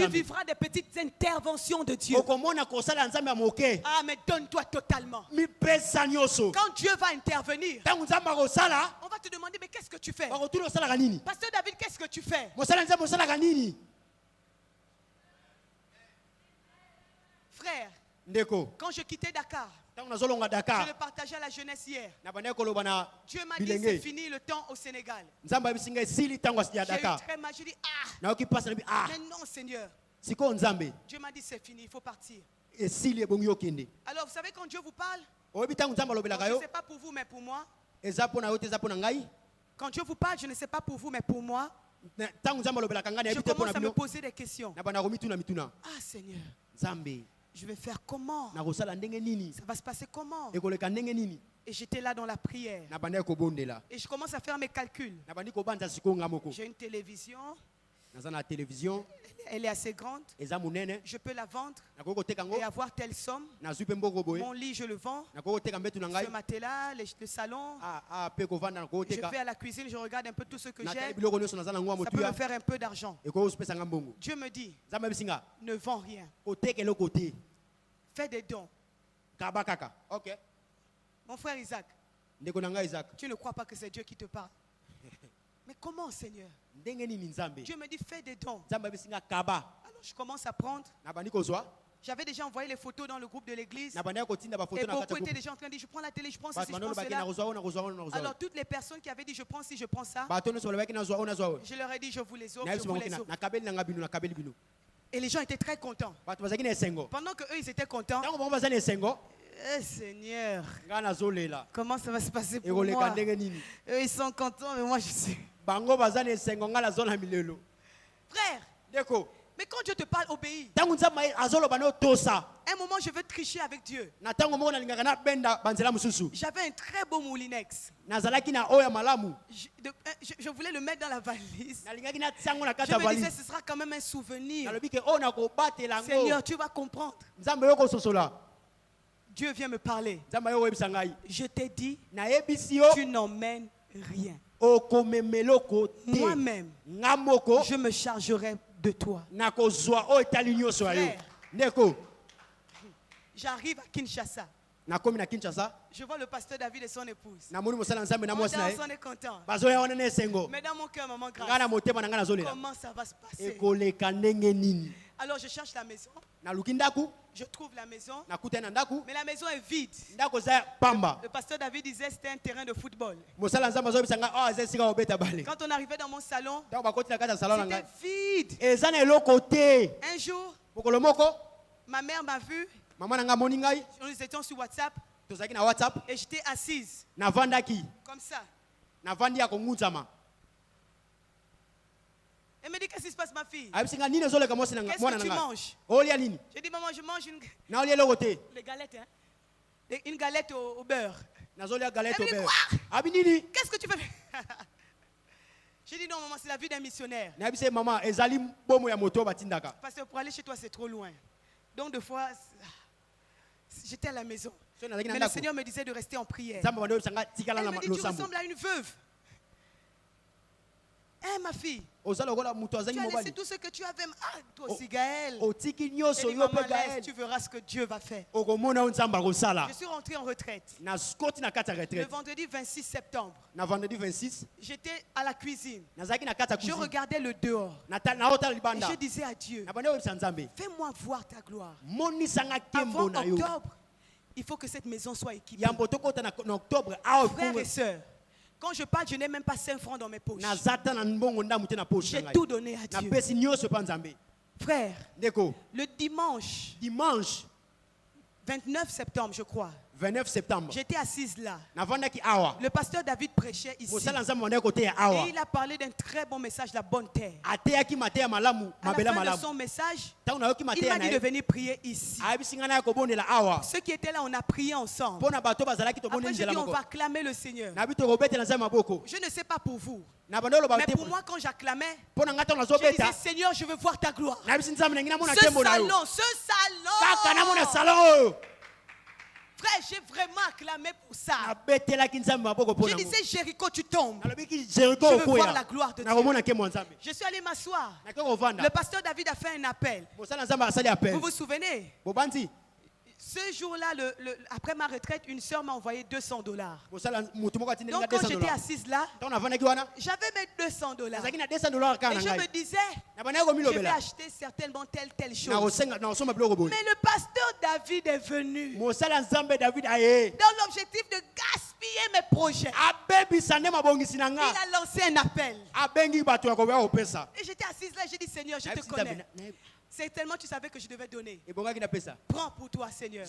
Speaker 3: vivras des petites interventions de Dieu. Ah, mais donne-toi totalement. Quand Dieu va intervenir, on va te demander, mais qu'est-ce que tu fais? Pasteur David, qu'est-ce que tu fais? Frère, quand je quittais Dakar, je le partageais à la jeunesse hier. Dieu m'a dit c'est fini le temps au Sénégal. J'ai eu très mal. J'ai dit mais non Seigneur. Dieu m'a dit c'est fini, il faut partir. Alors vous savez quand Dieu vous parle, je ne sais pas pour vous mais pour moi. Quand Dieu vous parle, je ne sais pas pour vous mais pour moi, je commence à me poser des questions. Ah Seigneur, Je vais faire comment? Ça va se passer comment? Et j'étais là dans la prière. Et je commence à faire mes calculs. J'ai une télévision. Elle est assez grande. Je peux la vendre et avoir telle somme. Mon lit, je le vends. Ce matelas, le salon. Je vais à la cuisine, je regarde un peu tout ce que j'ai. Ça peut me faire un peu d'argent. Dieu me dit, ne vends rien. Fais des dons.
Speaker 1: Okay.
Speaker 3: Mon frère Isaac, tu ne crois pas que c'est Dieu qui te parle? Mais comment, Seigneur? Dieu me dit, fais des dons. Alors je commence à prendre. J'avais déjà envoyé les photos dans le groupe de l'église. Et beaucoup étaient déjà en train de dire, je prends la télé, je prends ceci, je prends cela. Alors toutes les personnes qui avaient dit, je prends ci, je prends ça, je leur ai dit, je vous les offre, je vous les offre. Et les gens étaient très contents. Pendant qu'eux, ils étaient contents, Seigneur, comment ça va se passer pour moi? Eux, ils sont contents, mais moi, je suis... Frère, mais quand Dieu te parle, obéis. Un moment, je veux tricher avec Dieu. J'avais un très beau moulinex. Je voulais le mettre dans la valise. Je me disais, ce sera quand même un souvenir. Seigneur, tu vas comprendre. Dieu vient me parler. Je t'ai dit, tu n'emmènes rien. Moi-même, je me chargerai de toi. Frère, j'arrive à Kinshasa. Je vois le pasteur David et son épouse. On est content. Mais dans mon cœur, maman grâce, comment ça va se passer? Alors je cherche la maison. Je trouve la maison. Mais la maison est vide. Le pasteur David disait que c'était un terrain de football. Quand on arrivait dans mon salon, c'était vide. Un jour, ma mère m'a vu. Nous étions sur WhatsApp. Et j'étais assise. Comme ça. Elle me dit, qu'est-ce qui se passe, ma fille? Qu'est-ce que tu manges? J'ai dit, maman, je mange une galette, hein? Une galette au beurre. Elle me dit, quoi? Qu'est-ce que tu fais? J'ai dit, non, maman, c'est la vie d'un missionnaire. Parce que pour aller chez toi, c'est trop loin. Donc, des fois, j'étais à la maison. Mais le Seigneur me disait de rester en prière. Elle me dit, tu ressembles à une veuve. Hein, ma fille? Tu as laissé tout ce que tu avais. Ah, toi aussi, Gaël. J'ai dit, maman, laisse, tu verras ce que Dieu va faire. Je suis rentré en retraite. Le vendredi 26 septembre. J'étais à la cuisine. Je regardais le dehors. Et je disais à Dieu, fais-moi voir ta gloire. Avant octobre, il faut que cette maison soit équipée. Frères et sœurs, quand je parle, je n'ai même pas 5 francs dans mes poches. J'ai tout donné à Dieu. Frère, le dimanche 29 septembre, je crois.
Speaker 1: 29 septembre.
Speaker 3: J'étais assise là. Le pasteur David prêchait ici. Et il a parlé d'un très bon message, la bonne terre. À la fin de son message, il m'a dit de venir prier ici. Ceux qui étaient là, on a prié ensemble. Après, j'ai dit, on va acclamer le Seigneur. Je ne sais pas pour vous. Mais pour moi, quand j'acclamais, je disais, Seigneur, je veux voir ta gloire. Ce salon. Frère, j'ai vraiment acclamé pour ça. Je disais, Jéricho, tu tombes. Je veux voir la gloire de Dieu. Je suis allé m'asseoir. Le pasteur David a fait un appel. Vous vous souvenez? Ce jour-là, après ma retraite, une soeur m'a envoyé $200. Donc quand j'étais assise là, j'avais mes $200. Et je me disais, je vais acheter certainement telle chose. Mais le pasteur David est venu dans l'objectif de gaspiller mes projets. Il a lancé un appel. Et j'étais assise là, j'ai dit, Seigneur, je te connais. C'est tellement tu savais que je devais donner. Prends pour toi, Seigneur.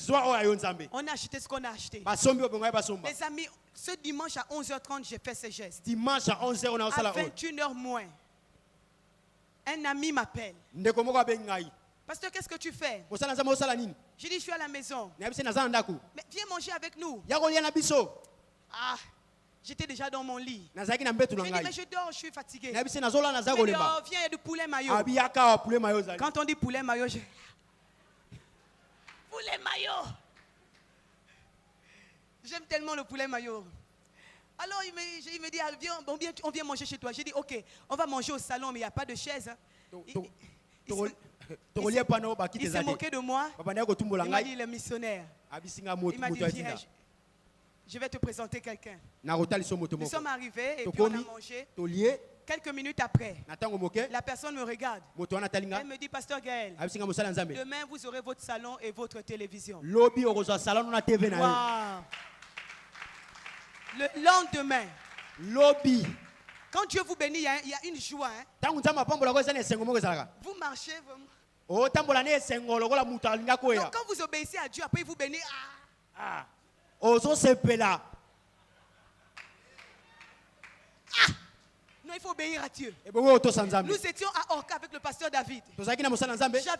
Speaker 3: On a acheté ce qu'on a acheté. Les amis, ce dimanche à 11h30, j'ai fait ces gestes.
Speaker 1: Dimanche à 11h, on a
Speaker 3: à 21h moins, un ami m'appelle. Pasteur, qu'est-ce que tu fais? J'ai dit, je suis à la maison. Mais viens manger avec nous. Ah, j'étais déjà dans mon lit. J'ai dit, mais je dors, je suis fatigué. Il dit, oh, viens, il y a du poulet mayo. Quand on dit poulet mayo, je... Poulet mayo. J'aime tellement le poulet mayo. Alors il me dit, viens, on vient manger chez toi. J'ai dit, ok, on va manger au salon, mais il n'y a pas de chaise. Il s'est moqué de moi. Il m'a dit, le missionnaire. Il m'a dit, viens, je vais te présenter quelqu'un. Nous sommes arrivés et puis on a mangé. Quelques minutes après, la personne me regarde. Elle me dit, Pasteur Gaël, demain vous aurez votre salon et votre télévision. Wow. Le lendemain, quand Dieu vous bénit, il y a une joie. Hein? Vous marchez vraiment. Donc, quand vous obéissez à Dieu, après il vous bénit. Non, il faut obéir à Dieu. Nous étions à Orca avec le pasteur David. J'avais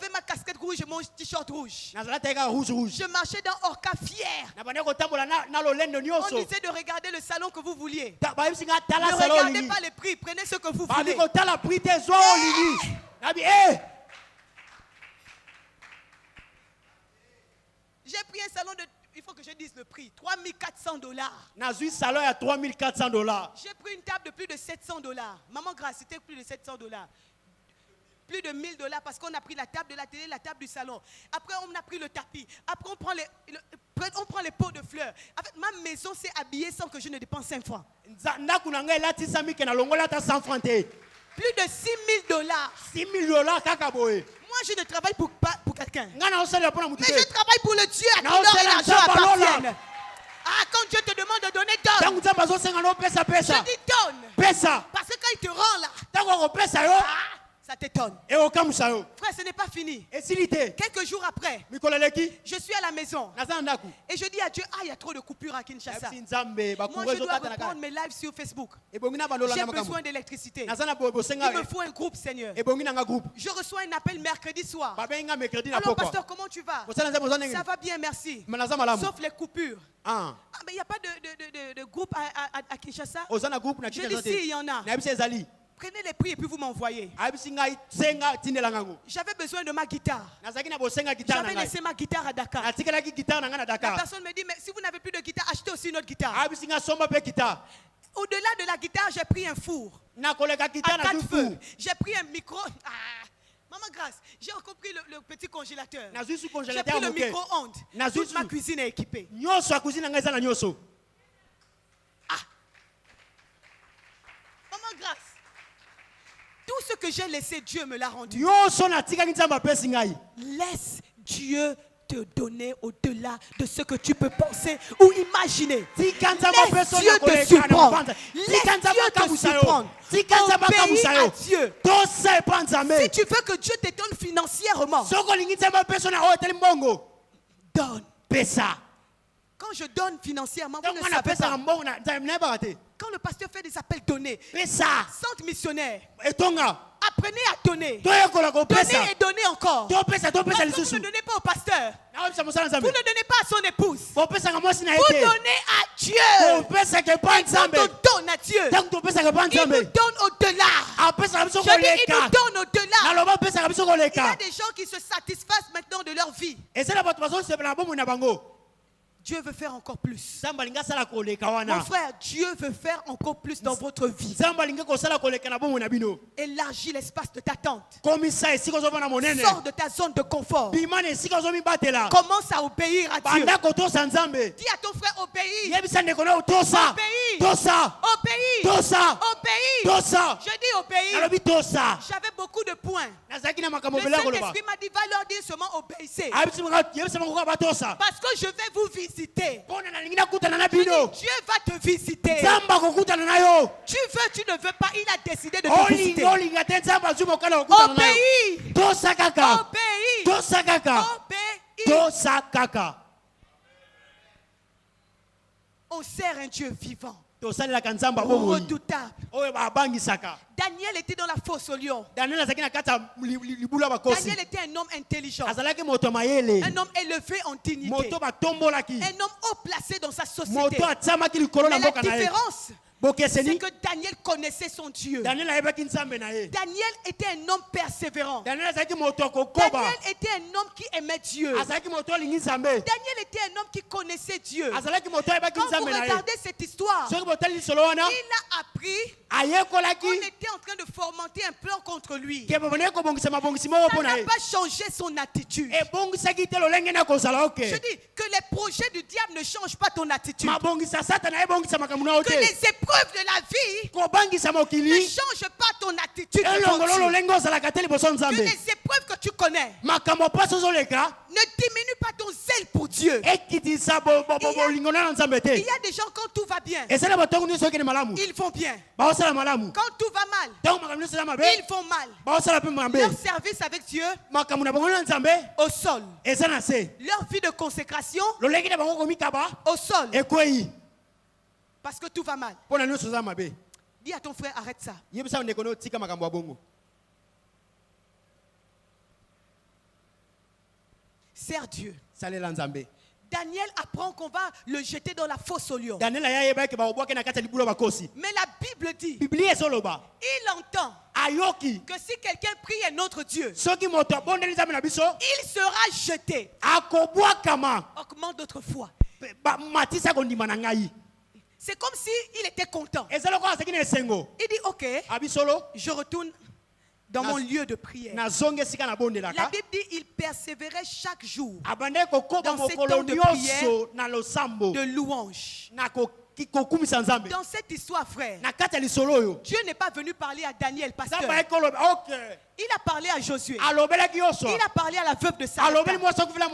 Speaker 3: ma casquette rouge et mon t-shirt rouge. Je marchais dans Orca fier. On disait de regarder le salon que vous vouliez. Ne regardez pas les prix, prenez ce que vous voulez. J'ai pris un salon de... Il faut que je dise le prix. $3,400. J'ai pris une table de plus de $700. Maman Grâce, c'était plus de $700. Plus de $1,000 parce qu'on a pris la table de la télé, la table du salon. Après, on a pris le tapis. Après, on prend les pots de fleurs. En fait, ma maison s'est habillée sans que je ne dépense 5 francs. Plus de $6,000. Moi, je ne travaille pour quelqu'un. Mais je travaille pour le Dieu à qui l'argent appartient. Ah, quand Dieu te demande de donner, donne. Je dis donne. Parce que quand il te rend là, ça t'étonne. Frère, ce n'est pas fini. Quelques jours après, je suis à la maison. Et je dis à Dieu, il y a trop de coupures à Kinshasa. Moi, je dois reprendre mes lives sur Facebook. J'ai besoin d'électricité. Il me faut un groupe, Seigneur. Je reçois un appel mercredi soir. Alors, pasteur, comment tu vas? Ça va bien, merci. Sauf les coupures. Mais il n'y a pas de groupe à Kinshasa. Je dis si, il y en a. Prenez les prix et puis vous m'envoyez. J'avais besoin de ma guitare. J'avais laissé ma guitare à Dakar. La personne me dit, mais si vous n'avez plus de guitare, achetez aussi une autre guitare. Au-delà de la guitare, j'ai pris un four. À 4 feux. J'ai pris un micro. Maman Grâce, j'ai compris le petit congélateur. J'ai pris le micro-ondes. Toute ma cuisine est équipée. Maman Grâce. Tout ce que j'ai laissé, Dieu me l'a rendu. Laisse Dieu te donner au-delà de ce que tu peux penser ou imaginer. Laisse Dieu te surprendre. Laisse Dieu te surprendre. Obéis à Dieu. Si tu veux que Dieu te donne financièrement, donne. Quand je donne financièrement, vous ne savez pas. Quand le pasteur fait des appels donnés, centre missionnaire, apprenez à donner. Donnez et donnez encore. Vous ne donnez pas au pasteur. Vous ne donnez pas à son épouse. Vous donnez à Dieu. Et quand on donne à Dieu, il nous donne au-delà. Je dis, il nous donne au-delà. Il y a des gens qui se satisfassent maintenant de leur vie. Dieu veut faire encore plus. Mon frère, Dieu veut faire encore plus dans votre vie. Élargis l'espace de ta tente. Sors de ta zone de confort. Commence à obéir à Dieu. Dis à ton frère, obéis. Obéis. Je dis obéis. J'avais beaucoup de points. Le Saint-Esprit m'a dit, va leur dire seulement obéissez. Parce que je vais vous visiter. Dieu va te visiter. Tu veux, tu ne veux pas, il a décidé de te visiter. Obéis. On sert un Dieu vivant. redoutable. Daniel était dans la fosse au lion. Daniel était un homme intelligent. Un homme élevé en dignité. Un homme haut placé dans sa société. Mais la différence, c'est que Daniel connaissait son Dieu. Daniel était un homme persévérant. Daniel était un homme qui aimait Dieu. Daniel était un homme qui connaissait Dieu. Quand vous regardez cette histoire, il a appris qu'on était en train de fomenter un plan contre lui. Ça n'a pas changé son attitude. Je dis que les projets du diable ne changent pas ton attitude. Que les épreuves de la vie ne changent pas ton attitude. Que les épreuves que tu connais ne diminuent pas ton zèle pour Dieu. Il y a des gens, quand tout va bien, ils vont bien. Quand tout va mal, ils vont mal. Leur service avec Dieu au sol. Leur vie de consécration au sol. Parce que tout va mal. Dis à ton frère, arrête ça. Sers Dieu. Daniel apprend qu'on va le jeter dans la fosse au lion. Mais la Bible dit, il entend que si quelqu'un prie un autre Dieu, il sera jeté. Augmente d'autres fois. C'est comme s'il était content. Il dit, ok, je retourne dans mon lieu de prière. La Bible dit il persévérait chaque jour dans ces temps de prière, de louange. Dans cette histoire, frère, Dieu n'est pas venu parler à Daniel, pasteur. Il a parlé à Josué. Il a parlé à la veuve de Sarepta.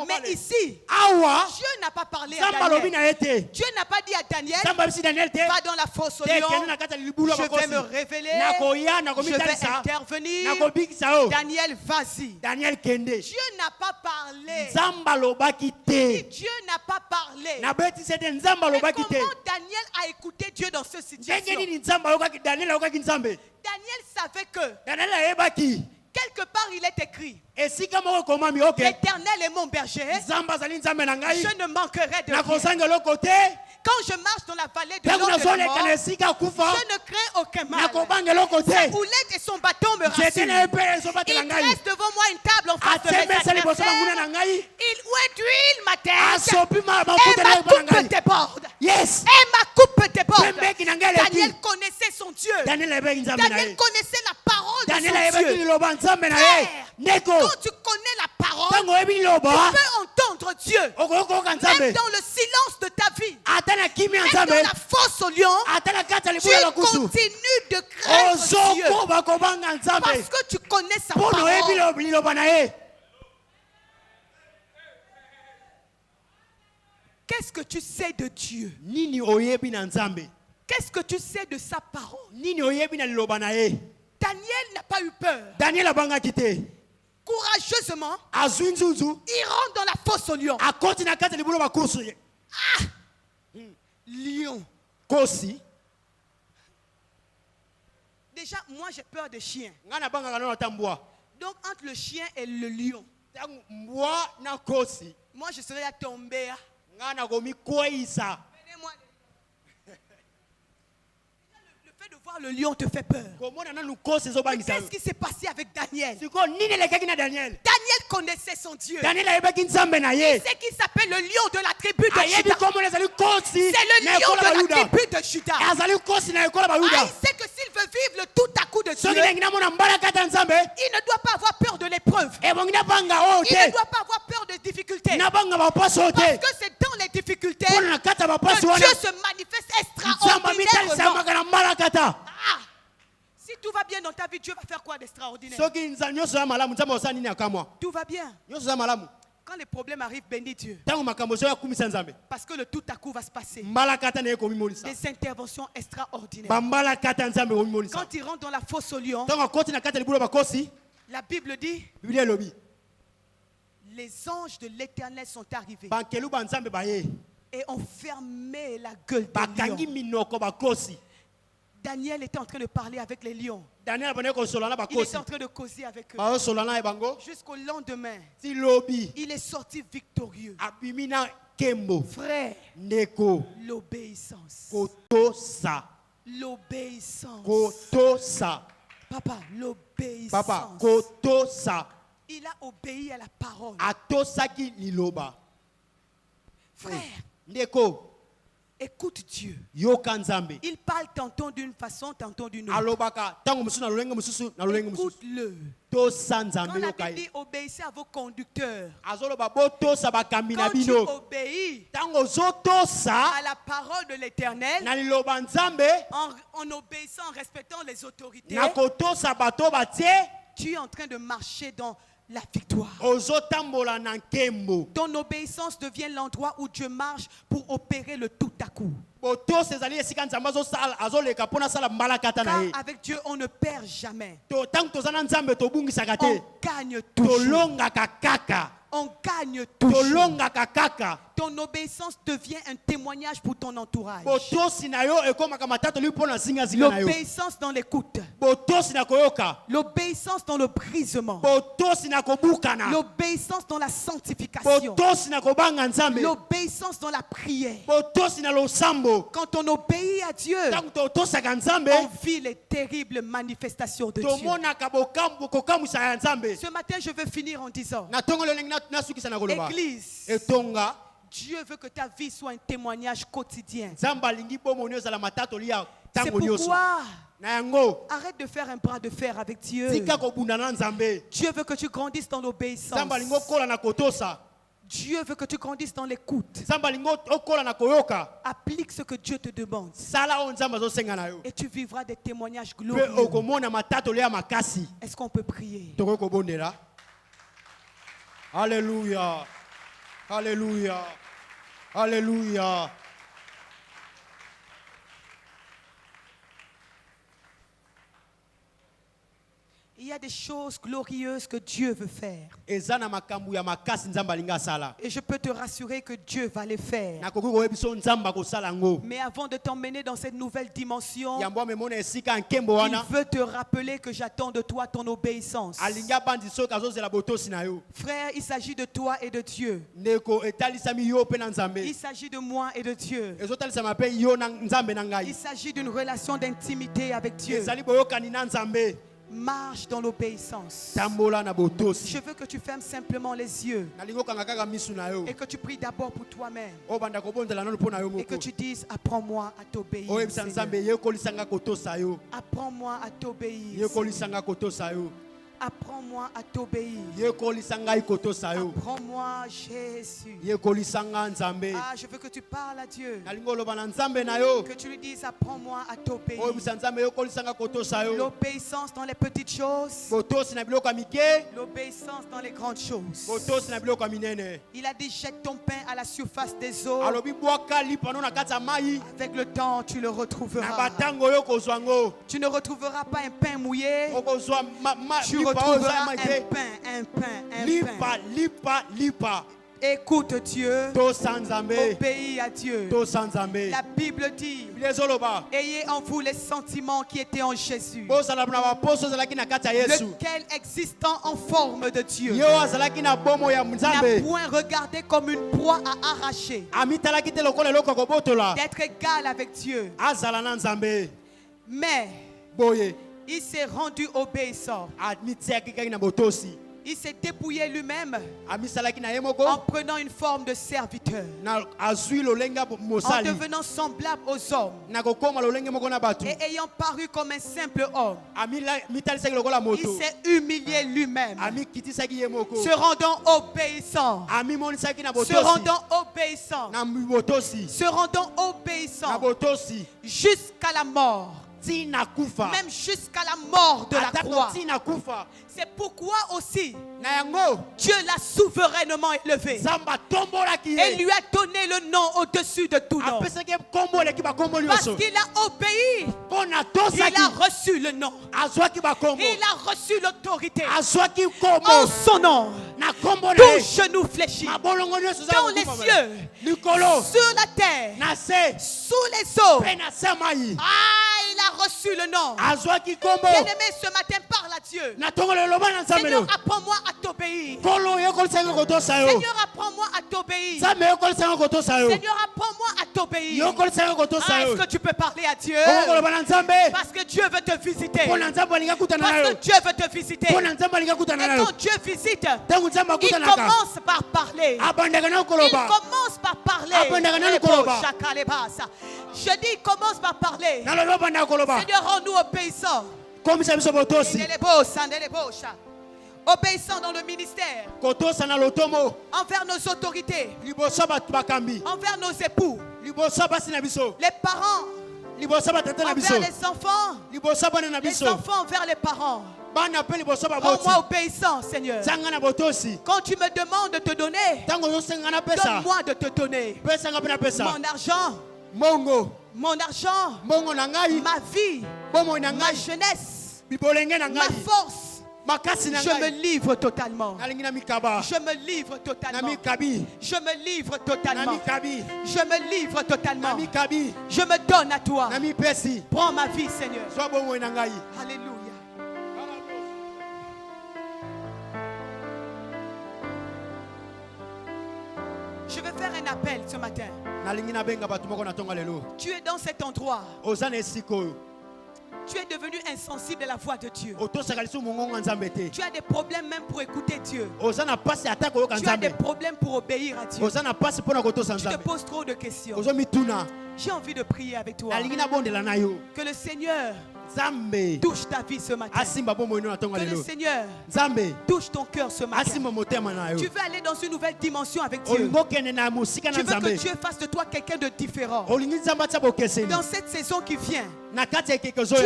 Speaker 3: Mais ici, Dieu n'a pas parlé à Daniel. Dieu n'a pas dit à Daniel, va dans la fosse au lion, je vais me révéler, je vais intervenir. Daniel, vas-y. Dieu n'a pas parlé. Dieu n'a pas parlé. Mais comment Daniel a écouté Dieu dans cette situation? Daniel savait que quelque part il est écrit, l'Éternel est mon berger, je ne manquerai de rien. Quand je marche dans la vallée de l'ombre de la mort, je ne crains aucun mal. Sa houlette et son bâton me rassurent. Il dresse devant moi une table en face de mes adversaires. Il ouait ma tête et ma coupe déborde. Yes. Et ma coupe déborde. Daniel connaissait son Dieu. Daniel connaissait la parole de son Dieu. Frère, quand tu connais la parole, tu peux entendre Dieu. Même dans le silence de ta vie. Même dans la fosse au lion, tu continues de craindre Dieu. Parce que tu connais sa parole. Qu'est-ce que tu sais de Dieu? Qu'est-ce que tu sais de sa parole? Daniel n'a pas eu peur. Courageusement, il rentre dans la fosse au lion. Lion. Déjà, moi j'ai peur des chiens. Donc entre le chien et le lion, moi je serais à tomber. Le fait de voir le lion te fait peur. Qu'est-ce qui s'est passé avec Daniel? Daniel connaissait son Dieu. Il sait qu'il s'appelle le lion de la tribu de Juda. C'est le lion de la tribu de Juda. Il sait que s'il veut vivre le tout à coup de Dieu, il ne doit pas avoir peur de l'épreuve. Il ne doit pas avoir peur des difficultés. Parce que c'est dans les difficultés que Dieu se manifeste extraordinairement. Si tout va bien dans ta vie, Dieu va faire quoi d'extraordinaire? Tout va bien. Quand les problèmes arrivent, bénis Dieu. Parce que le tout à coup va se passer. Des interventions extraordinaires. Quand il rentre dans la fosse au lion, la Bible dit, les anges de l'Éternel sont arrivés. Et on fermait la gueule des lions. Daniel était en train de parler avec les lions. Il était en train de causer avec eux. Jusqu'au lendemain, il est sorti victorieux. Frère, l'obéissance. L'obéissance. Papa, l'obéissance. Il a obéi à la parole. Frère, écoute Dieu. Il parle tantôt d'une façon, tantôt d'une autre. Écoute-le. Quand la Bible dit obéissez à vos conducteurs, quand tu obéis à la parole de l'Éternel, en obéissant, en respectant les autorités, tu es en train de marcher dans la victoire. Ton obéissance devient l'endroit où Dieu marche pour opérer le tout à coup. Car avec Dieu, on ne perd jamais. On gagne toujours. On gagne toujours. Ton obéissance devient un témoignage pour ton entourage. L'obéissance dans l'écoute. L'obéissance dans le brisement. L'obéissance dans la sanctification. L'obéissance dans la prière. Quand on obéit à Dieu, on vit les terribles manifestations de Dieu. Ce matin, je veux finir en disant, Église, Dieu veut que ta vie soit un témoignage quotidien. C'est pourquoi arrête de faire un bras de fer avec Dieu. Dieu veut que tu grandisses dans l'obéissance. Dieu veut que tu grandisses dans l'écoute. Applique ce que Dieu te demande. Et tu vivras des témoignages glorieux. Est-ce qu'on peut prier?
Speaker 1: Alléluia. Alléluia. Alléluia.
Speaker 3: Il y a des choses glorieuses que Dieu veut faire. Et je peux te rassurer que Dieu va les faire. Mais avant de t'emmener dans cette nouvelle dimension, il veut te rappeler que j'attends de toi ton obéissance. Frère, il s'agit de toi et de Dieu. Il s'agit de moi et de Dieu. Il s'agit d'une relation d'intimité avec Dieu. Marche dans l'obéissance. Je veux que tu fermes simplement les yeux et que tu pries d'abord pour toi-même et que tu dises apprends-moi à t'obéir. Apprends-moi à t'obéir. Apprends-moi à t'obéir. Apprends-moi, Jésus. Ah, je veux que tu parles à Dieu. Que tu lui dises, apprends-moi à t'obéir. L'obéissance dans les petites choses. L'obéissance dans les grandes choses. Il a dit, jette ton pain à la surface des eaux. Avec le temps, tu le retrouveras. Tu ne retrouveras pas un pain mouillé. Tu retrouveras un pain. Écoute Dieu, obéis à Dieu. La Bible dit, ayez en vous les sentiments qui étaient en Jésus, lequel existant en forme de Dieu n'a point regardé comme une proie à arracher, d'être égal avec Dieu, mais il s'est rendu obéissant. Il s'est dépouillé lui-même en prenant une forme de serviteur, en devenant semblable aux hommes et ayant paru comme un simple homme. Il s'est humilié lui-même, se rendant obéissant, jusqu'à la mort. Même jusqu'à la mort de la croix. C'est pourquoi aussi Dieu l'a souverainement élevé et lui a donné le nom au-dessus de tout nom, parce qu'il a obéi Il a reçu le nom. Il a reçu l'autorité. En son nom, tout genou fléchit. Dans les cieux, sur la terre, sous les eaux. Il a reçu le nom. Bien-aimé, ce matin, parle à Dieu. Seigneur, apprends-moi à t'obéir. Seigneur, apprends-moi à t'obéir. Seigneur, apprends-moi à t'obéir. Est-ce que tu peux parler à Dieu? Parce que Dieu veut te visiter. Parce que Dieu veut te visiter. Et quand Dieu visite, il commence par parler. Il commence par parler. Je dis, il commence par parler. Seigneur, rends-nous obéissants. Obéissants dans le ministère, envers nos autorités, envers nos époux, les parents, envers les enfants, les enfants envers les parents. Rends-moi obéissant, Seigneur. Quand tu me demandes de te donner, donne-moi de te donner mon argent, ma vie, ma jeunesse, ma force. Je me livre totalement. Je me livre totalement. Je me livre totalement. Je me livre totalement. Je me donne à toi. Prends ma vie, Seigneur. Alléluia. Je veux faire un appel ce matin. Tu es dans cet endroit. Tu es devenu insensible à la voix de Dieu. Tu as des problèmes même pour écouter Dieu. Tu as des problèmes pour obéir à Dieu. Tu te poses trop de questions. J'ai envie de prier avec toi. Que le Seigneur touche ta vie ce matin. Que le Seigneur touche ton cœur ce matin. Tu veux aller dans une nouvelle dimension avec Dieu. Tu veux que Dieu fasse de toi quelqu'un de différent. Dans cette saison qui vient, tu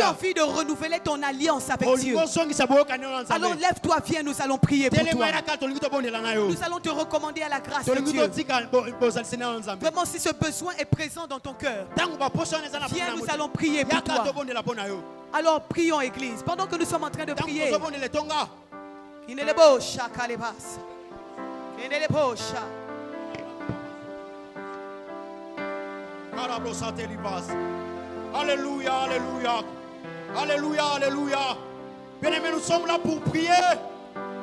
Speaker 3: as envie de renouveler ton alliance avec Dieu. Alors lève-toi, viens, nous allons prier pour toi. Nous allons te recommander à la grâce de Dieu. Vraiment, si ce besoin est présent dans ton cœur, viens, nous allons prier pour toi. Alors prions, Église, pendant que nous sommes en train de prier.
Speaker 1: Alléluia, alléluia. Alléluia, alléluia. Bien-aimés, nous sommes là pour prier.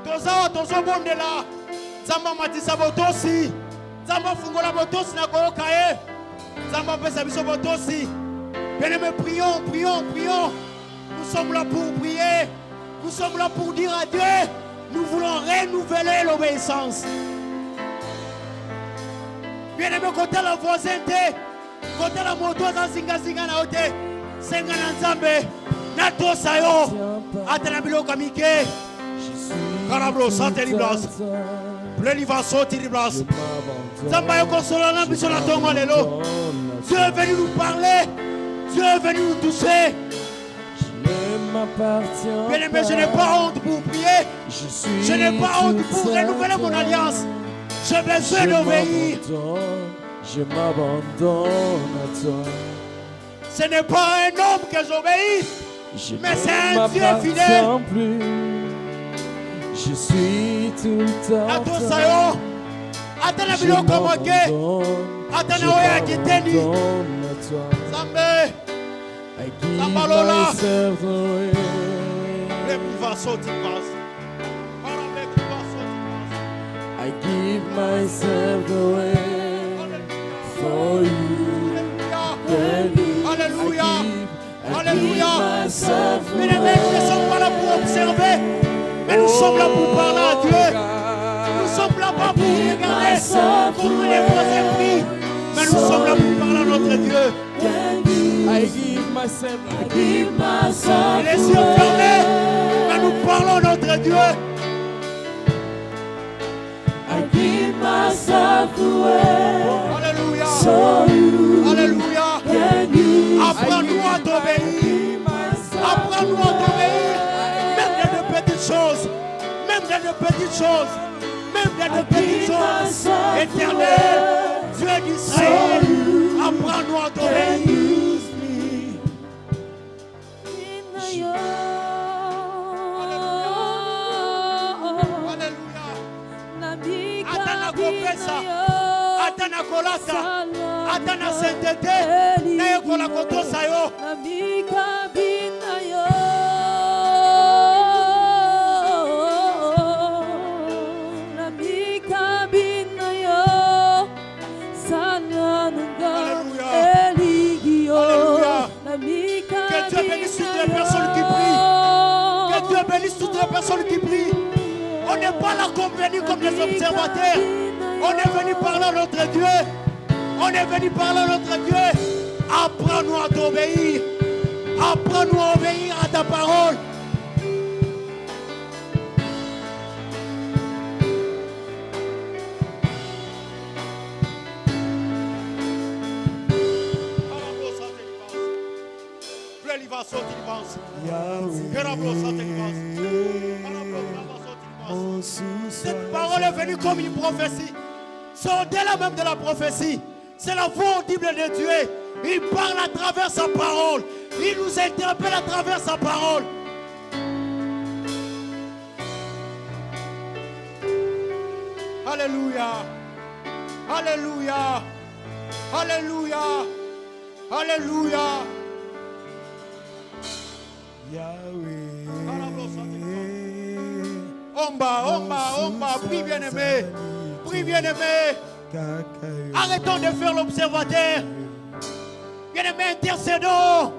Speaker 1: Toza bonde là. Zamba matisa botosi. Zamba fungola botosi na koyokaye. Zamba pesa biso botosi. Bien-aimés, prions, prions, prions. Nous sommes là pour prier. Nous sommes là pour dire à Dieu, nous voulons renouveler l'obéissance. Bien-aimés, côté la voisinneté, côté la moto, zinga na ote, senga na nzambe, na tosa yo, atana biloko mike. Karablo santé libras. Pleniva santé libras. Zamba yo konsolana biso na tongo lelo. Dieu est venu nous parler. Dieu est venu nous toucher. Bien-aimé, je n'ai pas honte pour prier. Je n'ai pas honte pour renouveler mon alliance. J'ai besoin d'obéir.
Speaker 2: Je m'abandonne à toi.
Speaker 1: Ce n'est pas un homme que j'obéis, mais c'est un Dieu fidèle.
Speaker 2: Je suis tout le temps.
Speaker 1: Je m'abandonne à toi.
Speaker 2: I give myself away. I give myself away for you.
Speaker 1: Alléluia. Alléluia. Mais les mecs ne sont pas là pour observer, mais nous sommes là pour parler à Dieu. Nous sommes là pas pour regarder, pour nous les bons esprits, mais nous sommes là pour parler à notre Dieu.
Speaker 2: I give myself,
Speaker 1: les yeux fermés, mais nous parlons à notre Dieu.
Speaker 2: I give myself away.
Speaker 1: Alléluia.
Speaker 2: So you,
Speaker 1: alléluia. Apprends-nous à t'obéir. Apprends-nous à t'obéir. Même dans de petites choses. Même dans de petites choses. Même dans de petites choses. Éternel, Dieu d'Israël, apprends-nous à t'obéir. kaka ata na sainteté nayekola kotosa yo Que Dieu bénisse toutes les personnes qui prient. Que Dieu bénisse toutes les personnes qui prient. On n'est pas là comme venus comme des observateurs. On est venu parler à notre Dieu. On est venu parler à notre Dieu. Apprends-nous à t'obéir. Apprends-nous à obéir à ta parole. Cette parole est venue comme une prophétie. C'est au-delà même de la prophétie. C'est la voix audible de Dieu. Il parle à travers sa parole. Il nous interpelle à travers sa parole. Alléluia. Alléluia. Alléluia. Alléluia. Omba, prie bien-aimé. Prie bien-aimé. Arrêtons de faire l'observateur. Bien-aimé, intercédons.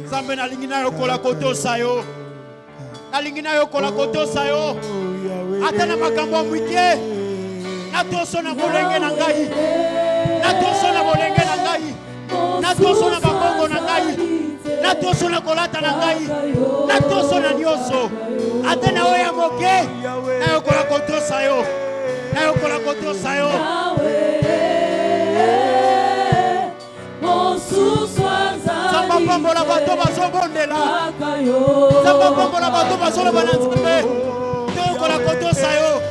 Speaker 1: Zambe na lingina yo kola koto sayo. Na lingina yo kola koto sayo. Atana makambo mwike. Natoso na bolenge na ngai. Natoso na bolenge na ngai. Natoso na babongo na ngai. Natoso na kolata na ngai. Natoso na nyoso. Atana oya moke. Na yo kola koto sayo. Na yo kola koto sayo. Samba pambola bato bazobondela. Samba pambola bato bazoloba na nzambe. Te kola koto sayo.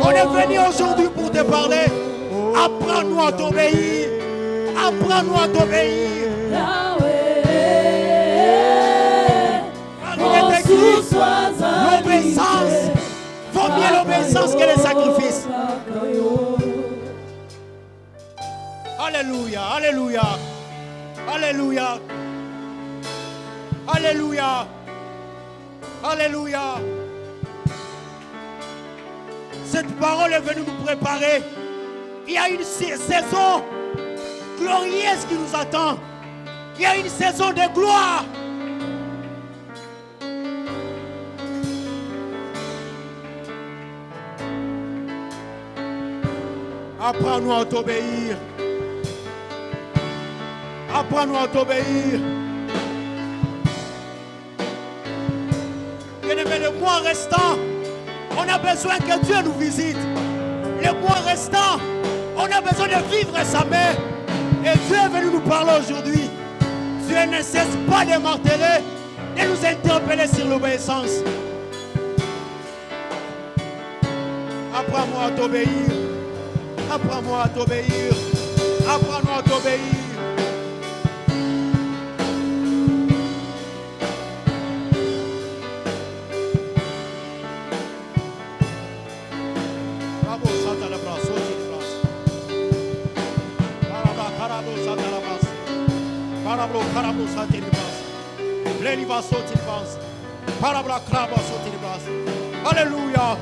Speaker 1: On est venu aujourd'hui pour te parler. Apprends-nous à t'obéir. Apprends-nous à t'obéir. L'obéissance vaut mieux l'obéissance que les sacrifices. Alléluia, alléluia, alléluia, alléluia, alléluia. Cette parole est venue nous préparer. Il y a une saison glorieuse qui nous attend. Il y a une saison de gloire. Apprends-nous à t'obéir. Apprends-nous à t'obéir. Bien-aimés, le mois restant, on a besoin que Dieu nous visite. Le mois restant, on a besoin de vivre sa main. Et Dieu est venu nous parler aujourd'hui. Dieu ne cesse pas de marteler, de nous interpeller sur l'obéissance. Apprends-moi à t'obéir. Apprends-moi à t'obéir. Apprends-moi à t'obéir. Alléluia,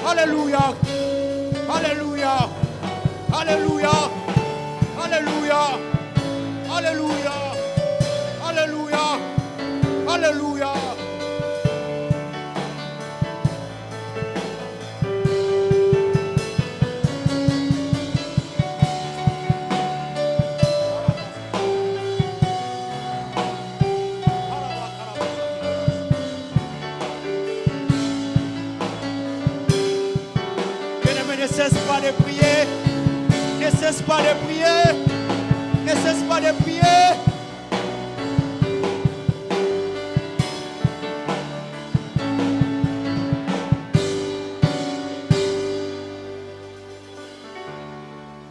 Speaker 1: alléluia, alléluia, alléluia, alléluia, alléluia, alléluia, alléluia. Ne cesse pas de prier, ne cesse pas de prier, ne cesse pas de prier.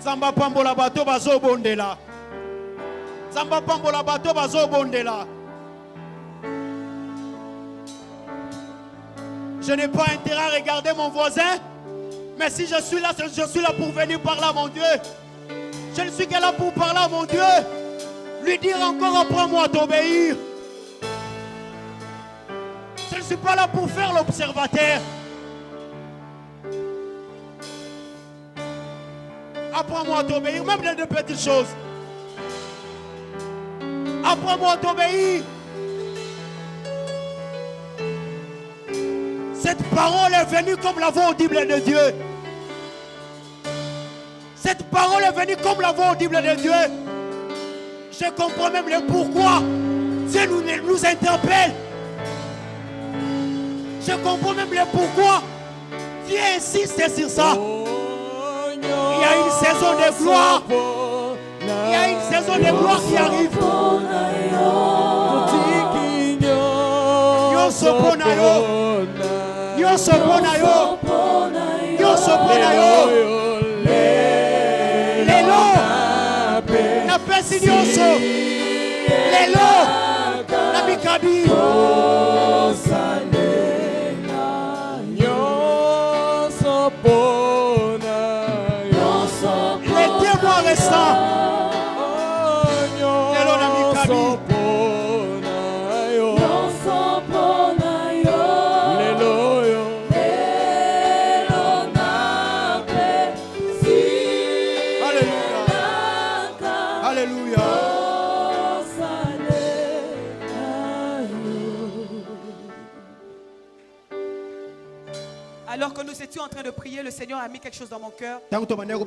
Speaker 1: Zamba pambola bato bazo bondela. Zamba pambola bato bazo bondela. Je n'ai pas intérêt à regarder mon voisin, mais si je suis là pour venir parler à mon Dieu. Je ne suis que là pour parler à mon Dieu. Lui dire encore apprends-moi à t'obéir. Je ne suis pas là pour faire l'observateur. Apprends-moi à t'obéir, même dans de petites choses. Apprends-moi à t'obéir. Cette parole est venue comme la voix audible de Dieu. Cette parole est venue comme la voix audible de Dieu. Je comprends même le pourquoi Dieu nous interpelle. Je comprends même le pourquoi Dieu insiste sur ça. Il y a une saison de gloire. Il y a une saison de gloire qui arrive. Na pesi nyonso. Lelo. Na mikabi. Les 2 mois restants. Lelo na mikabi.
Speaker 3: Alors que nous étions en train de prier, le Seigneur a mis quelque chose dans mon cœur. Je veux simplement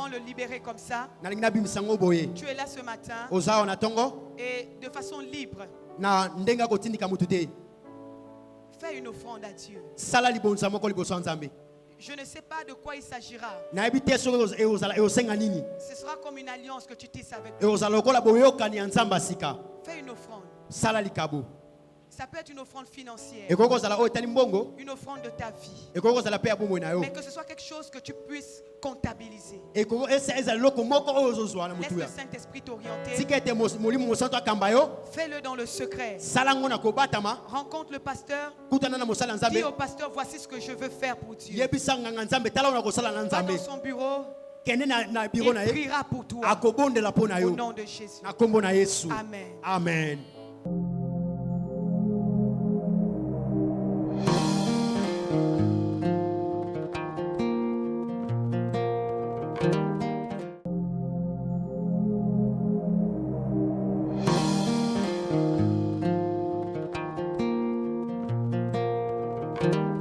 Speaker 3: le libérer comme ça. Tu es là ce matin et de façon libre, fais une offrande à Dieu. Je ne sais pas de quoi il s'agira. Ce sera comme une alliance que tu tisses avec Dieu. Fais une offrande. Ça peut être une offrande financière, une offrande de ta vie, mais que ce soit quelque chose que tu puisses comptabiliser. Laisse le Saint-Esprit t'orienter. Fais-le dans le secret. Rencontre le pasteur. Dis au pasteur, voici ce que je veux faire pour Dieu. Va dans son bureau. Il priera pour toi. Au nom de Jésus.
Speaker 1: Amen.
Speaker 3: Amen.